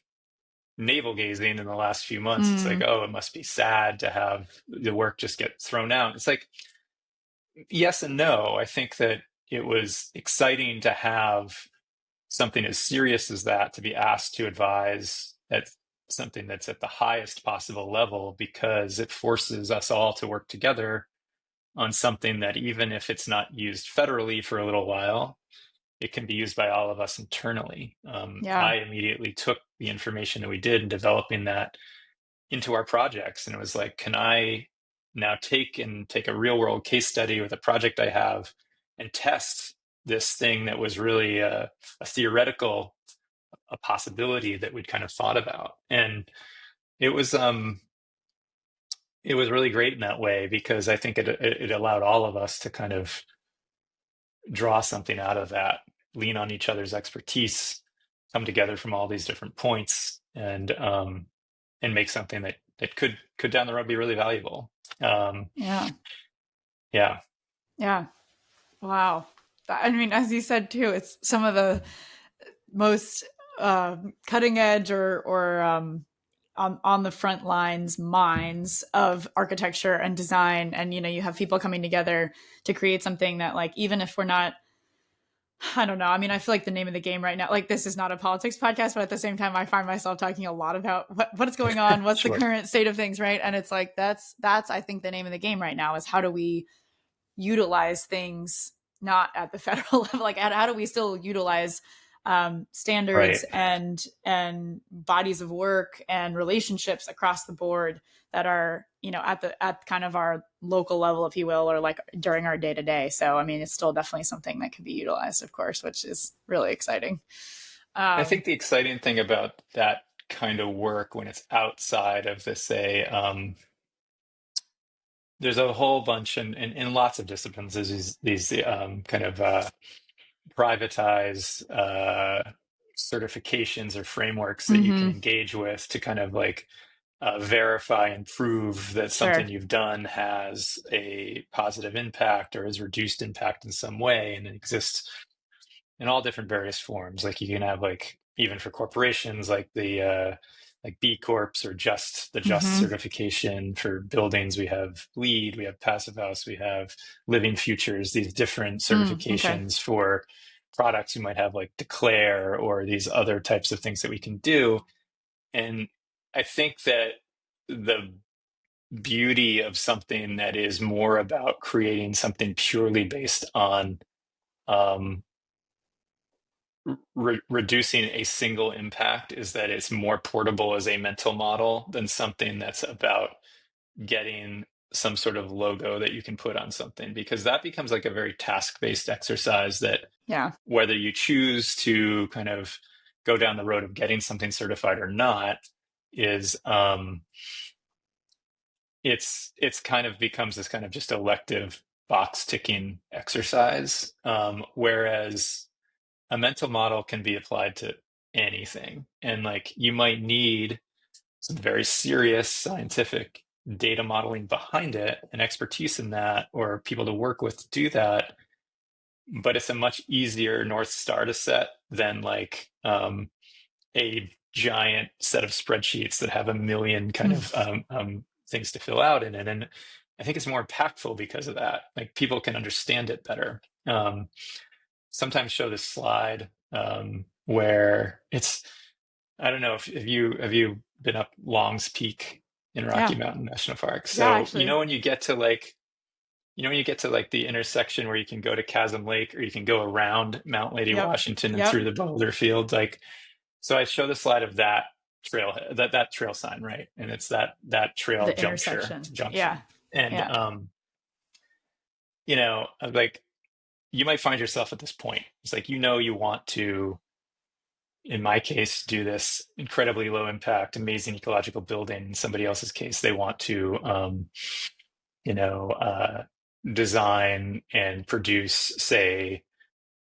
navel gazing in the last few months. It's like, Mm. oh, it must be sad to have the work just get thrown out. It's like, yes and no. I think that it was exciting to have something as serious as that to be asked to advise at something that's at the highest possible level, because it forces us all to work together on something that, even if it's not used federally for a little while, it can be used by all of us internally. Yeah. I immediately took the information that we did in developing that into our projects, and it was like, can I now take a real world case study with a project I have and test this thing that was really a theoretical, a possibility that we'd kind of thought about. And it was um it was really great in that way, because I think it allowed all of us to kind of draw something out of that, lean on each other's expertise, come together from all these different points, and make something that could down the road be really valuable. Um, Yeah. yeah, Yeah. Wow. I mean, as you said too, it's some of the most cutting edge or on the front lines minds of architecture and design, and you have people coming together to create something that, like, even if we're not, I don't know. I mean, I feel like the name of the game right now, like, this is not a politics podcast, but at the same time, I find myself talking a lot about what's going on, what's the sure. current state of things, right? And it's like that's I think the name of the game right now is how do we utilize things not at the federal level, like how do we still utilize Right. standards and bodies of work and relationships across the board that are at kind of our local level, if you will, or like during our day to day. So I mean, it's still definitely something that could be utilized, of course, which is really exciting. I think um the exciting thing about that kind of work, when it's outside of this, say, there's a whole bunch in lots of disciplines. There's these kind of privatized certifications or frameworks that you can mm-hmm. engage with to kind of like verify and prove that something Sure. you've done has a positive impact or has reduced impact in some way. And it exists in all different various forms. Like you can have, like, even for corporations, like the like B Corps or just Hmm. certification for buildings. We have LEED, we have Passive House, we have Living Futures, these different Okay. certifications for products. We might have like Declare or these other types of things that we can do. And I think that the beauty of something that is more about creating something purely based on um, reducing a single impact is that it's more portable as a mental model than something that's about getting some sort of logo that you can put on something, because that becomes like a very task-based exercise that Yeah. whether you choose to kind of go down the road of getting something certified or not is it's kind of becomes this kind of just elective box ticking exercise, whereas a mental model can be applied to anything. And like you might need some very serious scientific data modeling behind it and expertise in that, or people to work with to do that. But it's a much easier North Star to set than like a giant set of spreadsheets that have a million kind of things to fill out in it. And I think it's more impactful because of that. Like people can understand it better. Sometimes show this slide where it's, I don't know if you have you been up Long's Peak in Rocky Yeah. Mountain National Park. Yeah, So actually. when you get to like when you get to like the intersection where you can go to Chasm Lake or you can go around Mount Lady Yep. Washington and through Yep. the boulder field, like so I show the slide of that trail that trail sign, right? And it's that trail The juncture intersection. Yeah. junction. And Yeah. like you might find yourself at this point. It's like you want to, in my case, do this incredibly low impact, amazing ecological building. In somebody else's case, they want to you know, design and produce, say,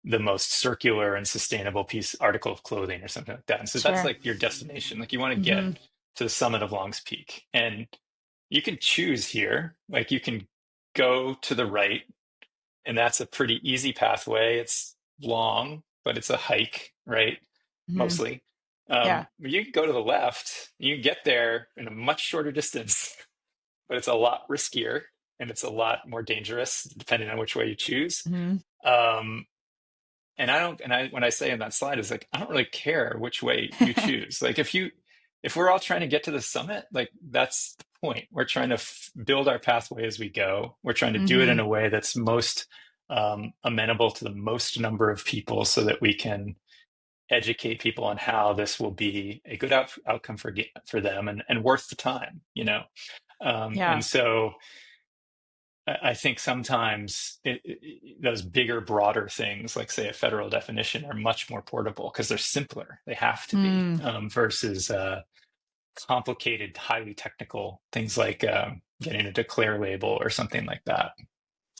the most circular and sustainable piece article of clothing or something like that. And so that's Sure. like your destination. Like you want to get Hmm. to the summit of Long's Peak. And you can choose here. Like you can go to the right, and that's a pretty easy pathway. It's long, but it's a hike, right? Hmm. Mostly. Yeah. You can go to the left, you can get there in a much shorter distance, but it's a lot riskier and it's a lot more dangerous depending on which way you choose. Hmm. Um, and I don't, and I, when I say in that slide is like, I don't really care which way you choose. Like if we're all trying to get to the summit, like that's the point. We're trying to build our pathway as we go. We're trying to do it in Hmm. a way that's most amenable to the most number of people so that we can educate people on how this will be a good outcome for them and worth the time, and Yeah. so I think sometimes those bigger, broader things, like say a federal definition, are much more portable because they're simpler. They have to be Mm. versus complicated, highly technical things like getting a declare label or something like that.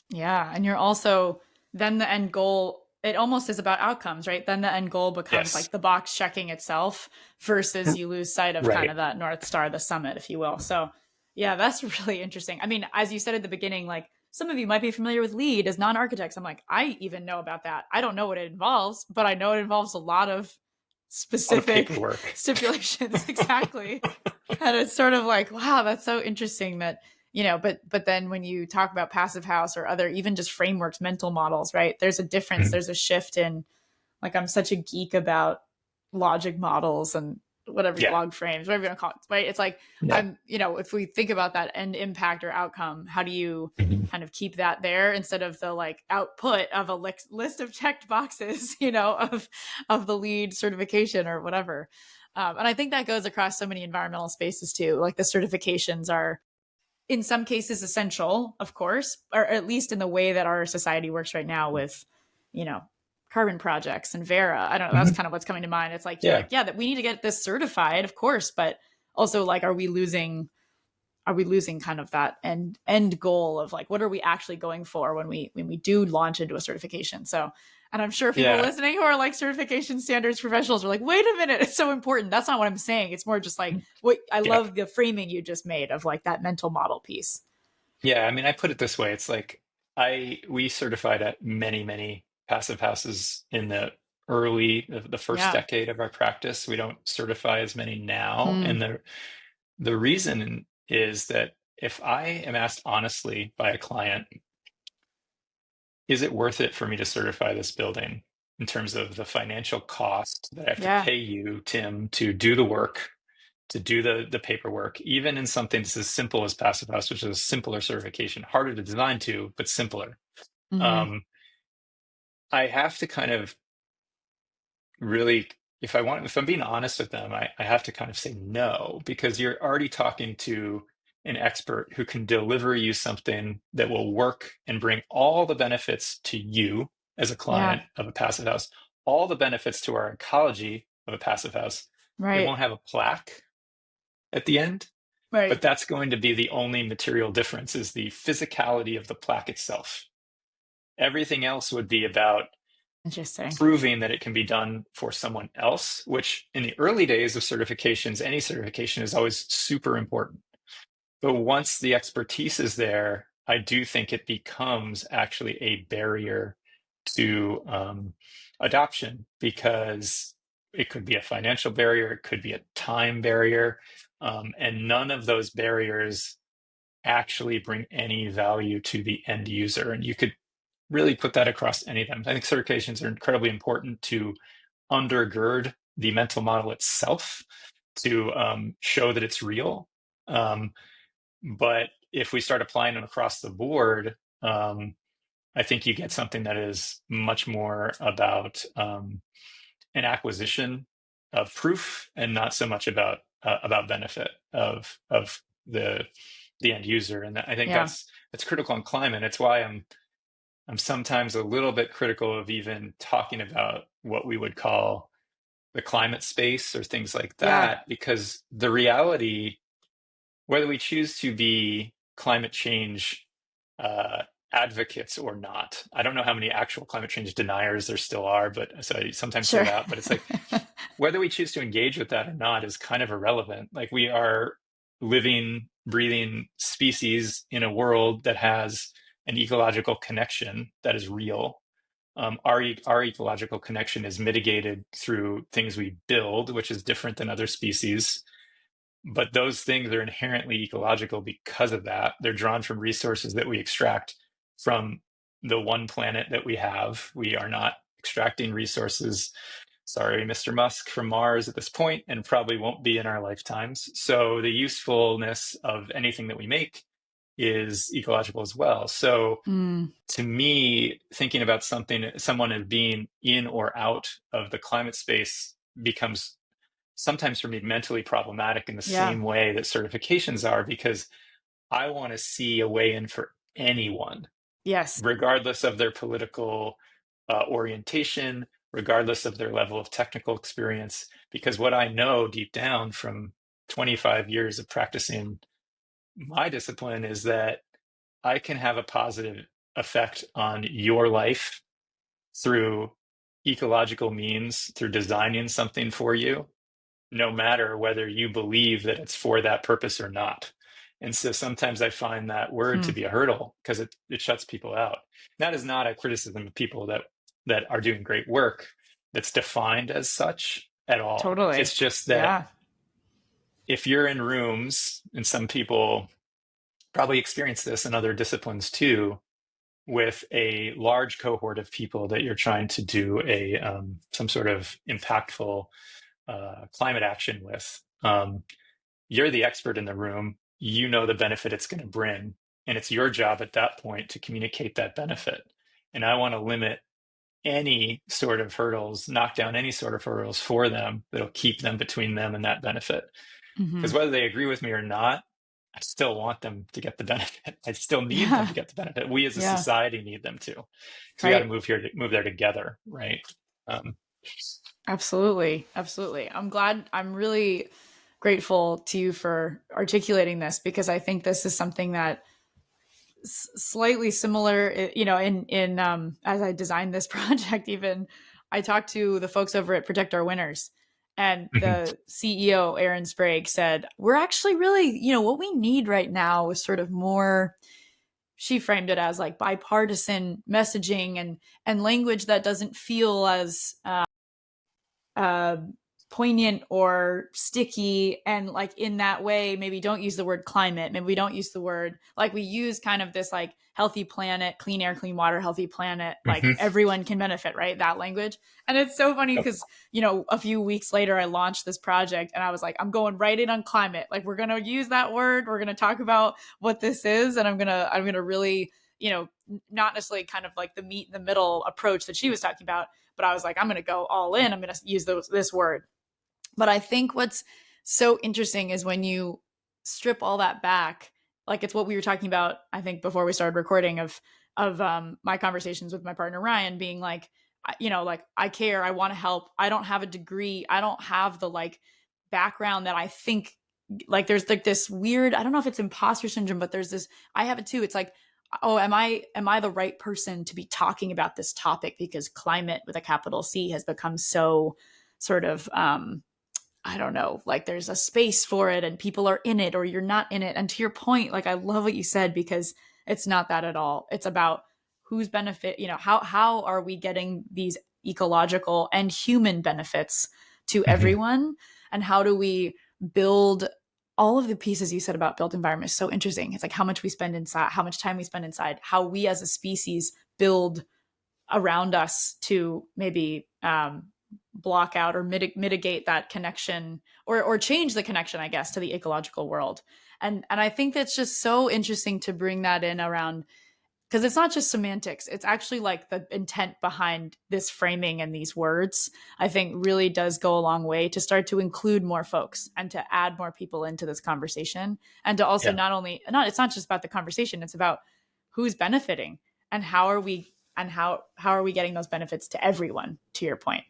Yeah. And you're also, then the end goal, it almost is about outcomes, right? Then the end goal becomes Yes, like the box checking itself versus you lose sight of kind right. of that North Star, the summit, if you will. So, yeah, that's really interesting. I mean, as you said at the beginning, like some of you might be familiar with LEED as non architects. I'm like, I even know about that. I don't know what it involves, but I know it involves a lot of A lot of specific paperwork. stipulations. Exactly. And it's sort of like, wow, that's so interesting that, but then when you talk about passive house or other even just frameworks, mental models, right? There's a difference. Mhm. There's a shift in, like, I'm such a geek about logic models and whatever, Yeah, log frames, whatever you want to call it, right? It's like, yeah. if we think about that end impact or outcome, how do you Mhm. kind of keep that there instead of the like output of a list of checked boxes, of the LEED certification or whatever. And I think that goes across so many environmental spaces too. Like the certifications are in some cases essential, of course, or at least in the way that our society works right now with, you know, carbon projects and Vera. I don't know. That's Mhm. kind of what's coming to mind. It's like, you're Yeah, like, yeah, that we need to get this certified, of course, but also like, are we losing kind of that end goal of like, what are we actually going for when we do launch into a certification? So, and I'm sure people yeah, listening who are like certification standards professionals are like, wait a minute, it's so important. That's not what I'm saying. It's more just like, what I yeah. love the framing you just made of like that mental model piece. Yeah, I mean, I put it this way. It's like we certified at many, many passive houses in the the first Yeah. decade of our practice. We don't certify as many now. Hmm. And the reason is that if I am asked honestly by a client, is it worth it for me to certify this building in terms of the financial cost that I have to Yeah. pay you, Tim, to do the work, to do the paperwork, even in something that's as simple as Passive House, which is a simpler certification, harder to design to, but simpler. Hmm. Um, I have to kind of really, if I'm being honest with them, I have to kind of say no, because you're already talking to an expert who can deliver you something that will work and bring all the benefits to you as a Yeah. client of a Passive House, all the benefits to our ecology of a Passive House. It Right. won't have a plaque at the end, but Right. that's going to be the only material difference, is the physicality of the plaque itself. Everything else would be about Interesting. proving that it can be done for someone else, which in the early days of certifications, any certification is always super important. But once the expertise is there, I do think it becomes actually a barrier to adoption, because it could be a financial barrier, it could be a time barrier, and none of those barriers actually bring any value to the end user. And you could really put that across any of them. I think certifications are incredibly important to undergird the mental model itself, to show that it's real. Um, but if we start applying them across the board, I think you get something that is much more about an acquisition of proof, and not so much about benefit of the end user. And I think Yeah. that's critical in climate. It's why I'm sometimes a little bit critical of even talking about what we would call the climate space or things like Yeah. that, because the reality, whether we choose to be climate change uh, advocates or not, I don't know how many actual climate change deniers there still are, but so I sometimes say Sure. that, but it's like whether we choose to engage with that or not is kind of irrelevant. Like, we are living, breathing species in a world that has an ecological connection that is real. Our ecological connection is mitigated through things we build, which is different than other species. But those things are inherently ecological because of that. They're drawn from resources that we extract from the one planet that we have. We are not extracting resources, sorry, Mr. Musk, from Mars at this point, and probably won't be in our lifetimes. So the usefulness of anything that we make is ecological as well. So Mm. to me, thinking about someone as being in or out of the climate space becomes sometimes for me mentally problematic in the Yeah. same way that certifications are, because I want to see a way in for anyone, Yes. regardless of their political orientation, regardless of their level of technical experience. Because what I know deep down from 25 years of practicing my discipline is that I can have a positive effect on your life through ecological means, through designing something for you, no matter whether you believe that it's for that purpose or not. And so sometimes I find that word Hmm. to be a hurdle, because it shuts people out. That is not a criticism of people that are doing great work that's defined as such at all. Totally. It's just that Yeah. if you're in rooms, and some people probably experience this in other disciplines too, with a large cohort of people that you're trying to do a some sort of impactful climate action with. You're the expert in the room. You know the benefit it's going to bring, and it's your job at that point to communicate that benefit. And I want to limit any sort of hurdles, knock down any sort of hurdles for them that'll keep them between them and that benefit. Hmm. Because whether they agree with me or not, I still want them to get the benefit. I still need them Yeah. to get the benefit. We as a Yeah. society need them to, because we got to Right. move there together, right? Um, Absolutely. Absolutely. I'm really grateful to you for articulating this, because I think this is something that slightly similar, in as I designed this project, even I talked to the folks over at Protect Our Winters, and mhm. the CEO, Aaron Sprague, said, we're actually really, what we need right now is sort of more, she framed it as like bipartisan messaging and language that doesn't feel as uh, poignant or sticky, and like in that way maybe don't use the word climate, maybe we don't use the word, like we use kind of this like healthy planet, clean air, clean water, healthy planet, like Hmm. everyone can benefit, right? That language. And it's so funny because a few weeks later I launched this project and I was like, I'm going right in on climate, like we're going to use that word, we're going to talk about what this is, and I'm going to really, not necessarily kind of like the meat in the middle approach that she was talking about, but I was like, I'm going to go all in, I'm going to use this word. But I think what's so interesting is when you strip all that back, like it's what we were talking about, I think, before we started recording of my conversations with my partner Ryan, being like, like I care, I want to help. I don't have a degree. I don't have the like background that I think, like there's like this weird, I don't know if it's imposter syndrome, but there's this, I have it too. It's like, oh, am I the right person to be talking about this topic, because climate with a capital C has become so sort of I don't know, like there's a space for it and people are in it or you're not in it. And to your point, like I love what you said, because it's not that at all. It's about who's benefit, how are we getting these ecological and human benefits to Hmm. everyone, and how do we build all of the pieces you said about built environment is so interesting. It's like how much we spend inside, how much time we spend inside, how we as a species build around us to maybe block out or mitigate that connection, or change the connection, I guess, to the ecological world. And I think that's just so interesting to bring that in around, because it's not just semantics, it's actually like the intent behind this framing and these words, I think really does go a long way to start to include more folks and to add more people into this conversation, and to also Yeah. not only not it's not just about the conversation, it's about who's benefiting, and how are we getting those benefits to everyone, to your point.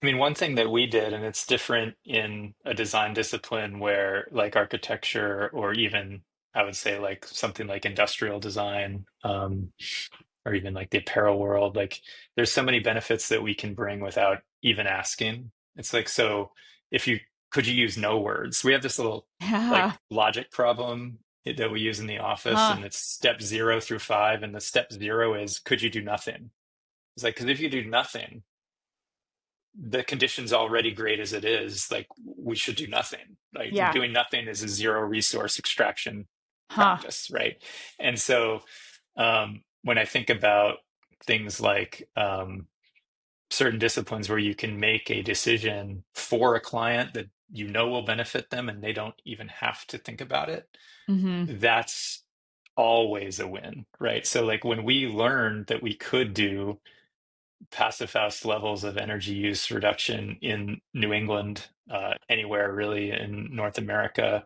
I mean, one thing that we did, and it's different in a design discipline where, like architecture, or even I would say like something like industrial design, or even like the apparel world, like there's so many benefits that we can bring without even asking. It's like, so if you could you use no words? We have this little Yeah. like logic problem that we use in the office, Huh. and it's step 0 through 5. And the step 0 is, could you do nothing? It's like, because if you do nothing, the condition's already great as it is. Like, we should do nothing. Like, Yeah. doing nothing is a zero resource extraction Huh. practice, right? And so, when I think about things like certain disciplines where you can make a decision for a client that you know will benefit them and they don't even have to think about it, Mm-hmm. that's always a win, right? So, like when we learned that we could do passive house levels of energy use reduction in New England, anywhere really in North America,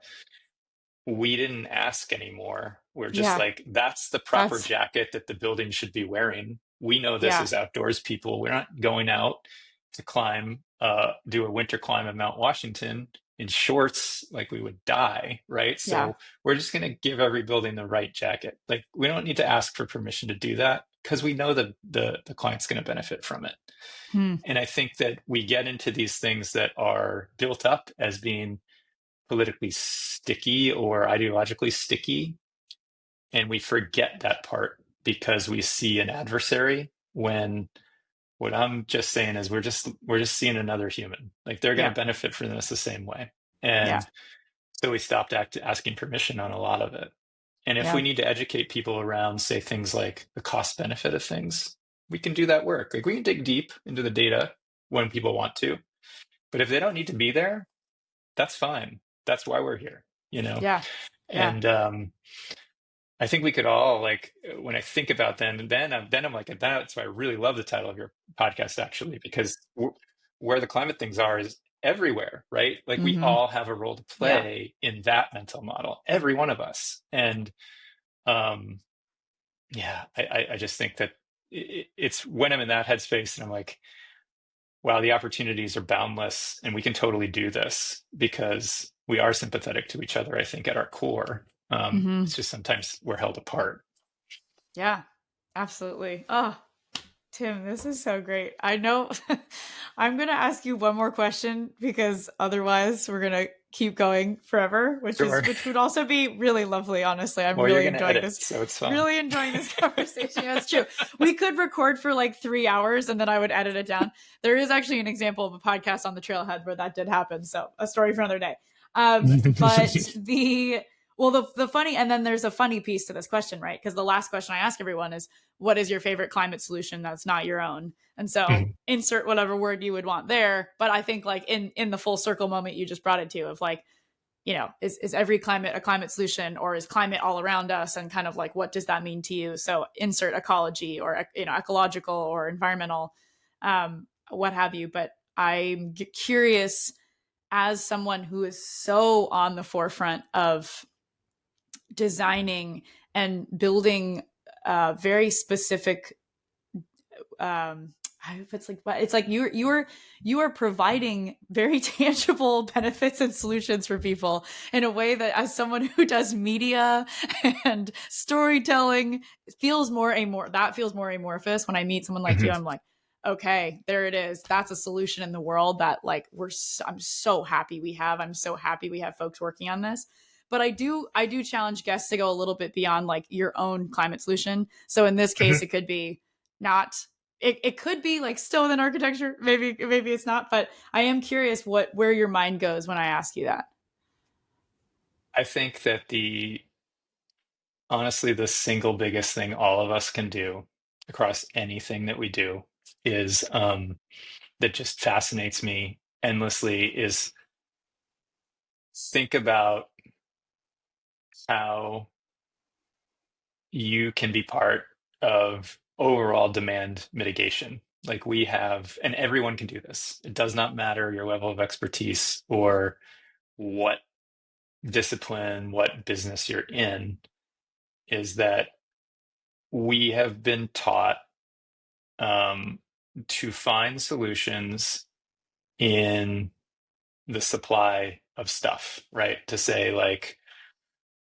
we didn't ask anymore. We're just Yeah. like, that's the proper That's jacket that the building should be wearing. We know this yeah. as outdoors people. We're not going out to climb, do a winter climb of Mount Washington in shorts, like we would die, right? Yeah. So we're just going to give every building the right jacket. Like, we don't need to ask for permission to do that because we know that the client's going to benefit from it. Hmm. And I think that we get into these things that are built up as being politically sticky or ideologically sticky, and we forget that part because we see an adversary, when what I'm just saying is we're just seeing another human. Like, they're going Yeah. to benefit from this the same way. Yeah. And so we stopped asking permission on a lot of it. And if we Yeah. need to educate people around, say, things like the cost benefit of things, we can do that work. Like, we can dig deep into the data when people want to, but if they don't need to be there, that's fine. That's why we're here, you know? Yeah. Yeah. And I think we could all, like, when I think about them, then I'm like, that's why I really love the title of your podcast, actually, because where the climate things are is everywhere, right? Like, we Mm-hmm. all have a role to Yeah. play in that mental model, every one of us. And um, yeah, I just think that it's when I'm in that headspace and I'm like, wow, the opportunities are boundless, and we can totally do this because we are sympathetic to each other, I think, at our core. Mm-hmm. It's just sometimes we're held apart. Yeah. Absolutely. Oh, Tim, this is so great. I know I'm going to ask you one more question, because otherwise we're going to keep going forever, Sure. which would also be really lovely. Honestly, I'm Well, you're really going to enjoying edit, this. so it's fine. Really enjoying this conversation. That's true. We could record for like 3 hours and then I would edit it down. There is actually an example of a podcast on the trailhead where that did happen. So a story for another day. But the funny, and then there's a funny piece to this question, right? Because the last question I ask everyone is, what is your favorite climate solution that's not your own? And so insert whatever word you would want there. But I think like in the full circle moment you just brought it to of like, is every climate a climate solution, or is climate all around us, and kind of like, what does that mean to you? So insert ecology or, ecological or environmental, what have you. But I'm curious, as someone who is so on the forefront of designing and building very specific, it's like you are providing very tangible benefits and solutions for people in a way that, as someone who does media and storytelling, feels more amorphous. When I meet someone like you, I'm like, okay, there it is. That's a solution in the world that like I'm so happy we have. I'm so happy we have folks working on this. But I do challenge guests to go a little bit beyond like your own climate solution. So in this case, it could be not it could be like still within architecture. Maybe it's not, but I am curious where your mind goes when I ask you that. I think that honestly, the single biggest thing all of us can do across anything that we do is that just fascinates me endlessly is think about how you can be part of overall demand mitigation. Like we have, and everyone can do this. It does not matter your level of expertise or what discipline, what business you're in, is that we have been taught um, to find solutions in the supply of stuff, right? To say, like,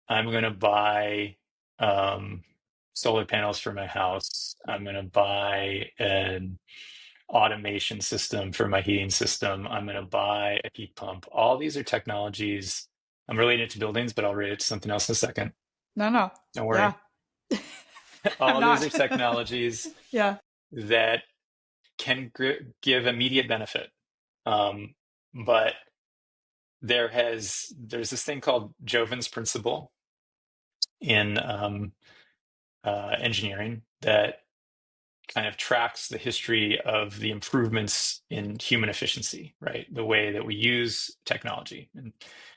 I'm going to buy solar panels for my house. I'm going to buy an automation system for my heating system. I'm going to buy a heat pump. All these are technologies. I'm relating it to buildings, but I'll relate it to something else in a second. No. Don't worry. Yeah. I'm All these not. are technologies Yeah. that can give immediate benefit. But there's this thing called Joven's principle in engineering that kind of tracks the history of the improvements in human efficiency, right? The way that we use technology. And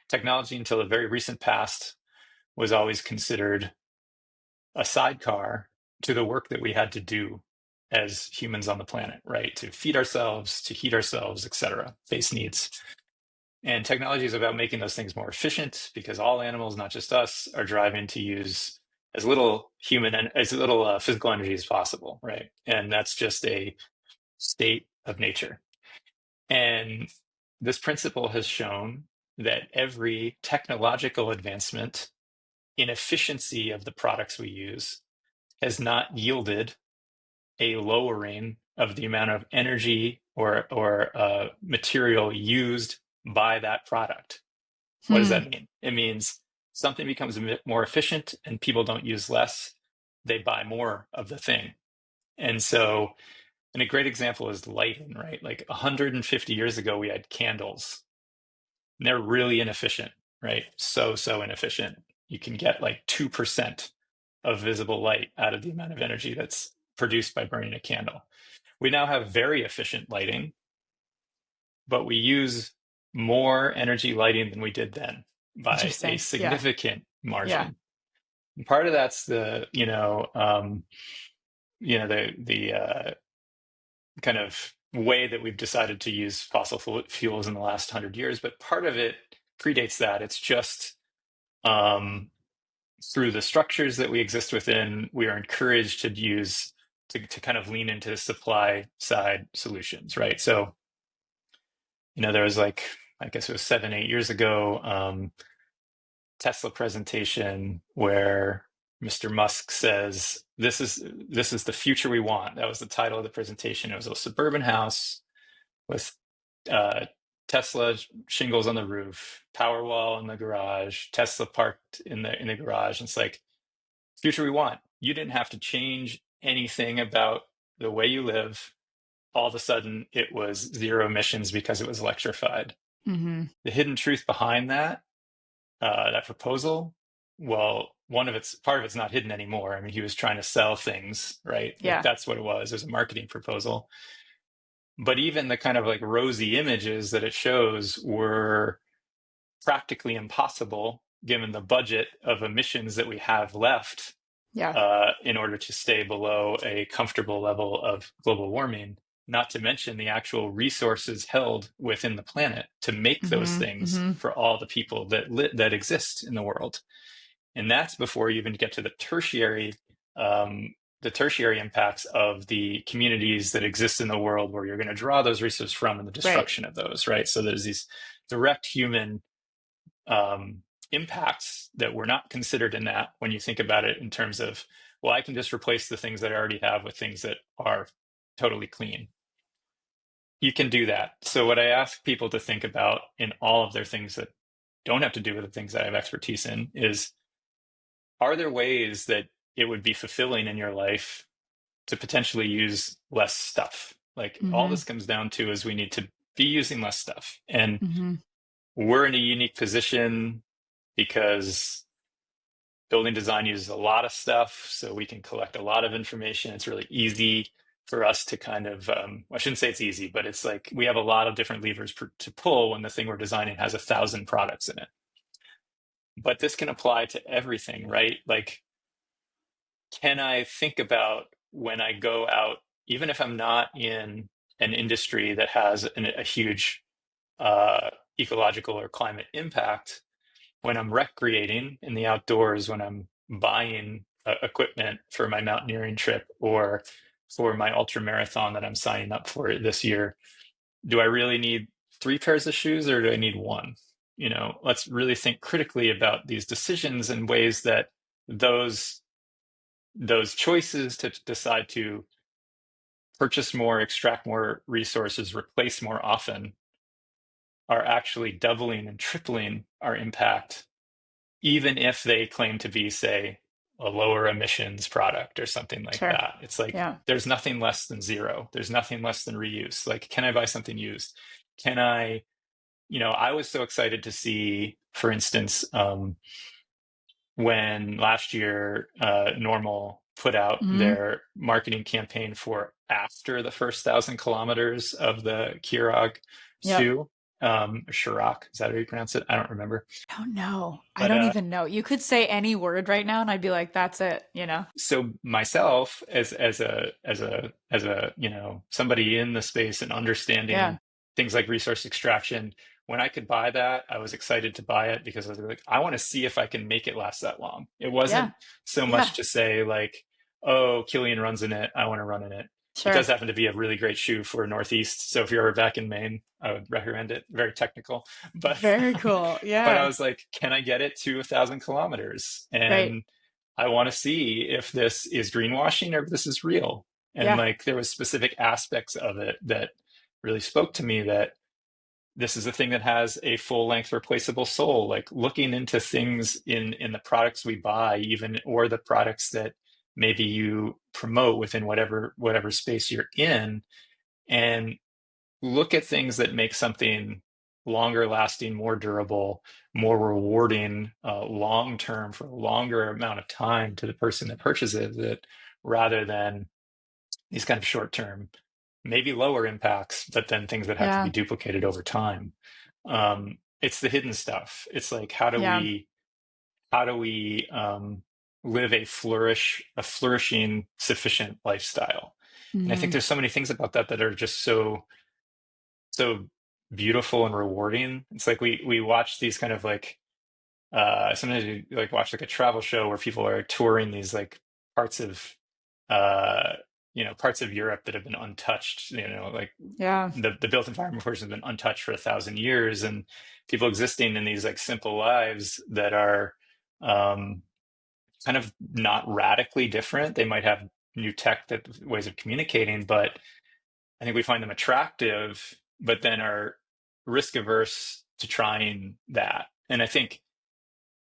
technology, until the very recent past, was always considered a sidecar to the work that we had to do as humans on the planet, right? To feed ourselves, to heat ourselves, etc. Base needs. And technology is about making those things more efficient, because all animals, not just us, are driving to use as little physical energy as possible, right? And that's just a state of nature. And this principle has shown that every technological advancement in efficiency of the products we use has not yielded a lowering of the amount of energy or material used by that product. What does that mean? It means something becomes a bit more efficient and people don't use less, they buy more of the thing. And so, and a great example is lighting, right? Like 150 years ago, we had candles, and they're really inefficient, right? So inefficient. You can get like 2% of visible light out of the amount of energy that's produced by burning a candle. We now have very efficient lighting, but we use more energy lighting than we did then by a Interesting. Yeah. significant Yeah. margin. And part of that's the kind of way that we've decided to use fossil fuels in the last 100 years, but part of it predates that. It's just through the structures that we exist within, we are encouraged to kind of lean into supply side solutions, right? So, there was like, I guess it was 7, 8 years ago, Tesla presentation where Mr. Musk says, this is the future we want. That was the title of the presentation. It was a suburban house with 10 Tesla shingles on the roof, Powerwall in the garage, Tesla parked in the garage. And it's like future we want. You didn't have to change anything about the way you live. All of a sudden, it was zero emissions because it was electrified. Mm-hmm. The hidden truth behind that proposal, well, one of its part of it's not hidden anymore. I mean, he was trying to sell things, right? Like Yeah. that's what it was. It was a marketing proposal. But even the kind of like rosy images that it shows were practically impossible given the budget of emissions that we have left Yeah. in order to stay below a comfortable level of global warming, not to mention the actual resources held within the planet to make those Mm-hmm. things Mm-hmm. for all the people that exist in the world. And that's before you even get to um, the tertiary impacts of the communities that exist in the world where you're going to draw those resources from and the Right. destruction of those, right? So there's these direct human um, impacts that were not considered in that when you think about it in terms of, well, I can just replace the things that I already have with things that are totally clean. You can do that. So what I ask people to think about in all of their things that don't have to do with the things that I have expertise in is, are there ways that it would be fulfilling in your life to potentially use less stuff? Like all Mm-hmm. this comes down to is we need to be using less stuff. And Mm-hmm. we're in a unique position because building design uses a lot of stuff, so we can collect a lot of information. It's really easy for us to kind of, I shouldn't say it's easy, but it's like we have a lot of different levers to pull when the thing we're designing has 1,000 products in it. But this can apply to everything, right? Like, can I think about when I go out, even if I'm not in an industry that has a huge ecological or climate impact, when I'm recreating in the outdoors, when I'm buying equipment for my mountaineering trip or for my ultra marathon that I'm signing up for this year, do I really need three pairs of shoes or do I need one? You know, let's really think critically about these decisions and ways that those those choices to decide to purchase more, extract more resources, replace more often are actually doubling and tripling our impact, even if they claim to be, say, a lower emissions product or something like Sure. that. It's like Yeah. there's nothing less than zero. There's nothing less than reuse. Like, can I buy something used? Can I, I was so excited to see, for instance, when last year Normal put out Mm-hmm. their marketing campaign for after the first 1,000 kilometers of the Kirog Yep. Sioux, Chirac, is that how you pronounce it? I don't remember. I don't know. I But don't even know. You could say any word right now and I'd be like, that's it, you know? so myself as a somebody in the space and Yeah. understanding things like resource extraction, when I could buy that, I was excited to buy it because I was like, I want to see if I can make it last that long. It Yeah. wasn't so Yeah. much to say like, oh, Killian runs in it, I want to run in it. It Sure. does happen to be a really great shoe for Northeast, so if you're ever back in Maine, I would recommend it. Very technical, but Very cool. but I Yeah. was like, can I get it to 1,000 kilometers? Right. And I want to see if this is greenwashing or if this is real. And Yeah. like there was specific aspects of it that really spoke to me, that this is a thing that has a full length replaceable sole. Like looking into things in the products we buy, even, or the products that maybe you promote within whatever space you're in, and look at things that make something longer lasting, more durable, more rewarding, long term, for a longer amount of time to the person that purchases it, rather than these kind of short term, maybe lower impacts, but then things that have to be Yeah. duplicated over time. It's the hidden stuff. It's like, Yeah. how do we live a flourishing, sufficient lifestyle? And I think Mm-hmm. there's so many things about that that are just so beautiful and rewarding. It's like we watch these kind of like sometimes you like watch like a travel show where people are touring these like parts of uh parts of Europe that have been untouched, like Yeah. the built environment portion has been untouched for 1,000 years, and people existing in these like simple lives that are um kind of not radically different. They might have new tech that ways of communicating, but I think we find them attractive, but then are risk averse to trying that. And I think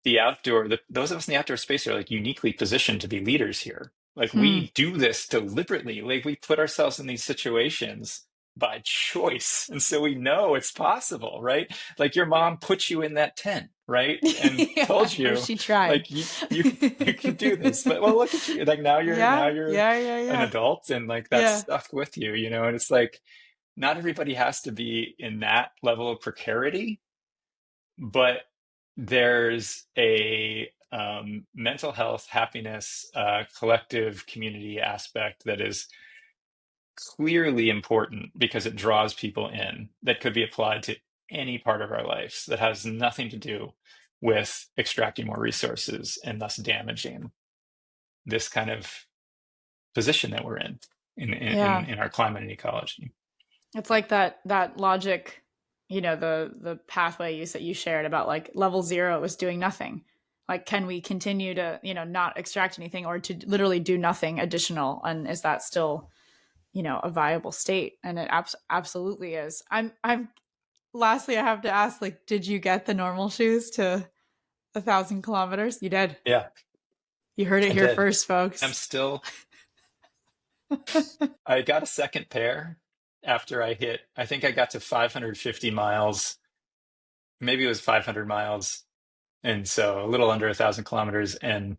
those of us in the outdoor space are like uniquely positioned to be leaders here. Like Hmm. we do this deliberately. Like we put ourselves in these situations by choice. And so we know it's possible, right? Like your mom put you in that tent, right? And Yeah, told or you she tried. like you can do this. But well, look at you. Like now Yeah, you're yeah, yeah, an yeah. adult and like that's Yeah. stuck with you, and it's like not everybody has to be in that level of precarity, but there's a mental health, happiness, collective community aspect that is clearly important because it draws people in that could be applied to any part of our lives that has nothing to do with extracting more resources and thus damaging this kind of position that we're Yeah. in our climate and ecology. It's like that logic, the pathway you shared about like level 0 is doing nothing. Like, can we continue to, not extract anything or to literally do nothing additional? And is that still, a viable state? And it absolutely is. I'm lastly, I have to ask, like, did you get the normal shoes to 1,000 kilometers? You did. Yeah, You heard it I here did. first, I'm folks. still I got a second pair after I think I got to 550 miles, maybe it was 500 miles, and so a little under 1,000 kilometers. And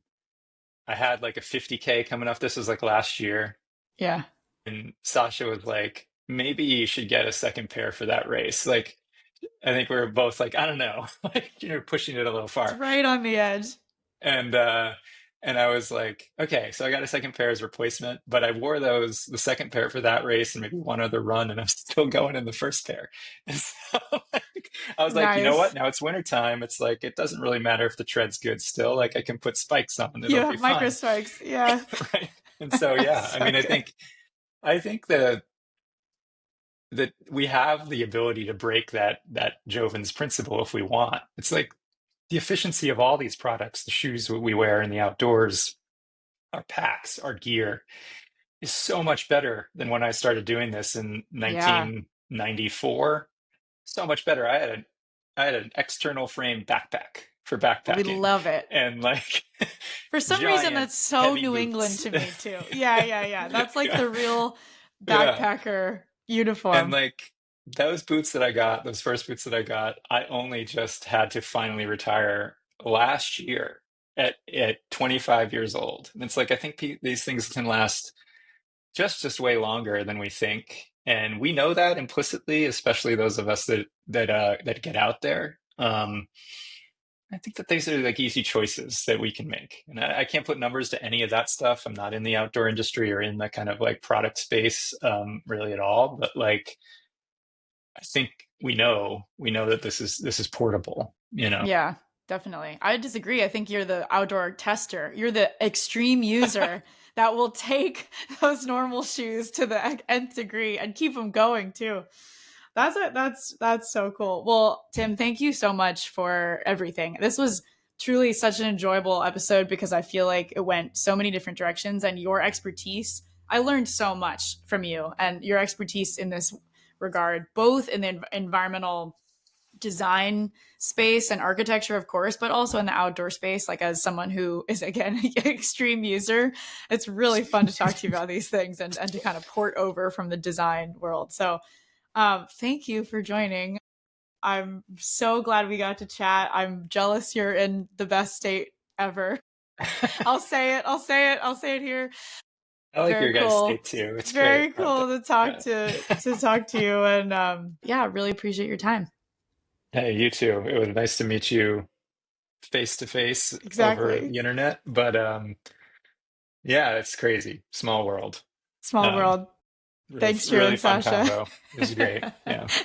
I had like a 50K coming up. This was like last year. Yeah. And Sasha was like, maybe you should get a second pair for that race. Like, I think we were both like, I don't know, like, pushing it a little It's far. right on the edge. And I was like, okay, so I got a second pair as replacement, but I wore the second pair for that race and maybe one other run, and I'm still going in the first pair. And so like, I was like, you know what? Nice. Now it's winter time. It's like it doesn't really matter if the tread's good still. Like I can put spikes on, and You it'll be have micro fine. strikes. Yeah. Right. And so yeah, I So mean, good. I think that we have the ability to break that Joven's principle if we want. It's like the efficiency of all these products, the shoes we wear in the outdoors, our packs, our gear, is so much better than when I started doing this in Yeah. 1994. So much better. I had an external frame backpack for We backpacking love it. and like For some reason, giant that's so heavy New England boots. to me, too. Yeah, yeah, yeah. That's like Yeah. the real Yeah. backpacker And uniform. like those boots that I got, those first boots that I got, I only just had to finally retire last year at 25 years old. And it's like I think these things can last just way longer than we think, and we know that implicitly, especially those of us that get out there. I think that these are like easy choices that we can make, and I can't put numbers to any of that stuff. I'm not in the outdoor industry or in the kind of like product space really at all, but like I think we know that this is portable, Yeah, definitely. I disagree. I think you're the outdoor tester. You're the extreme user that will take those normal shoes to the nth degree and keep them going too. That's it. That's so cool. Well, Tim, thank you so much for everything. This was truly such an enjoyable episode because I feel like it went so many different directions and your expertise. I learned so much from you and your expertise in this regard, both in the environmental design space and architecture, of course, but also in the outdoor space. Like, as someone who is, again, an extreme user, it's really fun to talk to you about these things and to kind of port over from the design world. So thank you for joining. I'm so glad we got to chat. I'm jealous you're in the best state ever. I'll say it. I'll say it. I'll say it here. I like Very your guys' cool. state too. It's great Very out there. cool to talk Yeah. to you. And yeah, really appreciate your time. Hey, you too. It was nice to meet you face to face over Exactly. the internet, but yeah, it's crazy. Small world. Small Um, world. really, Thanks, Drew really and fun Sasha. convo. It was great. Yeah.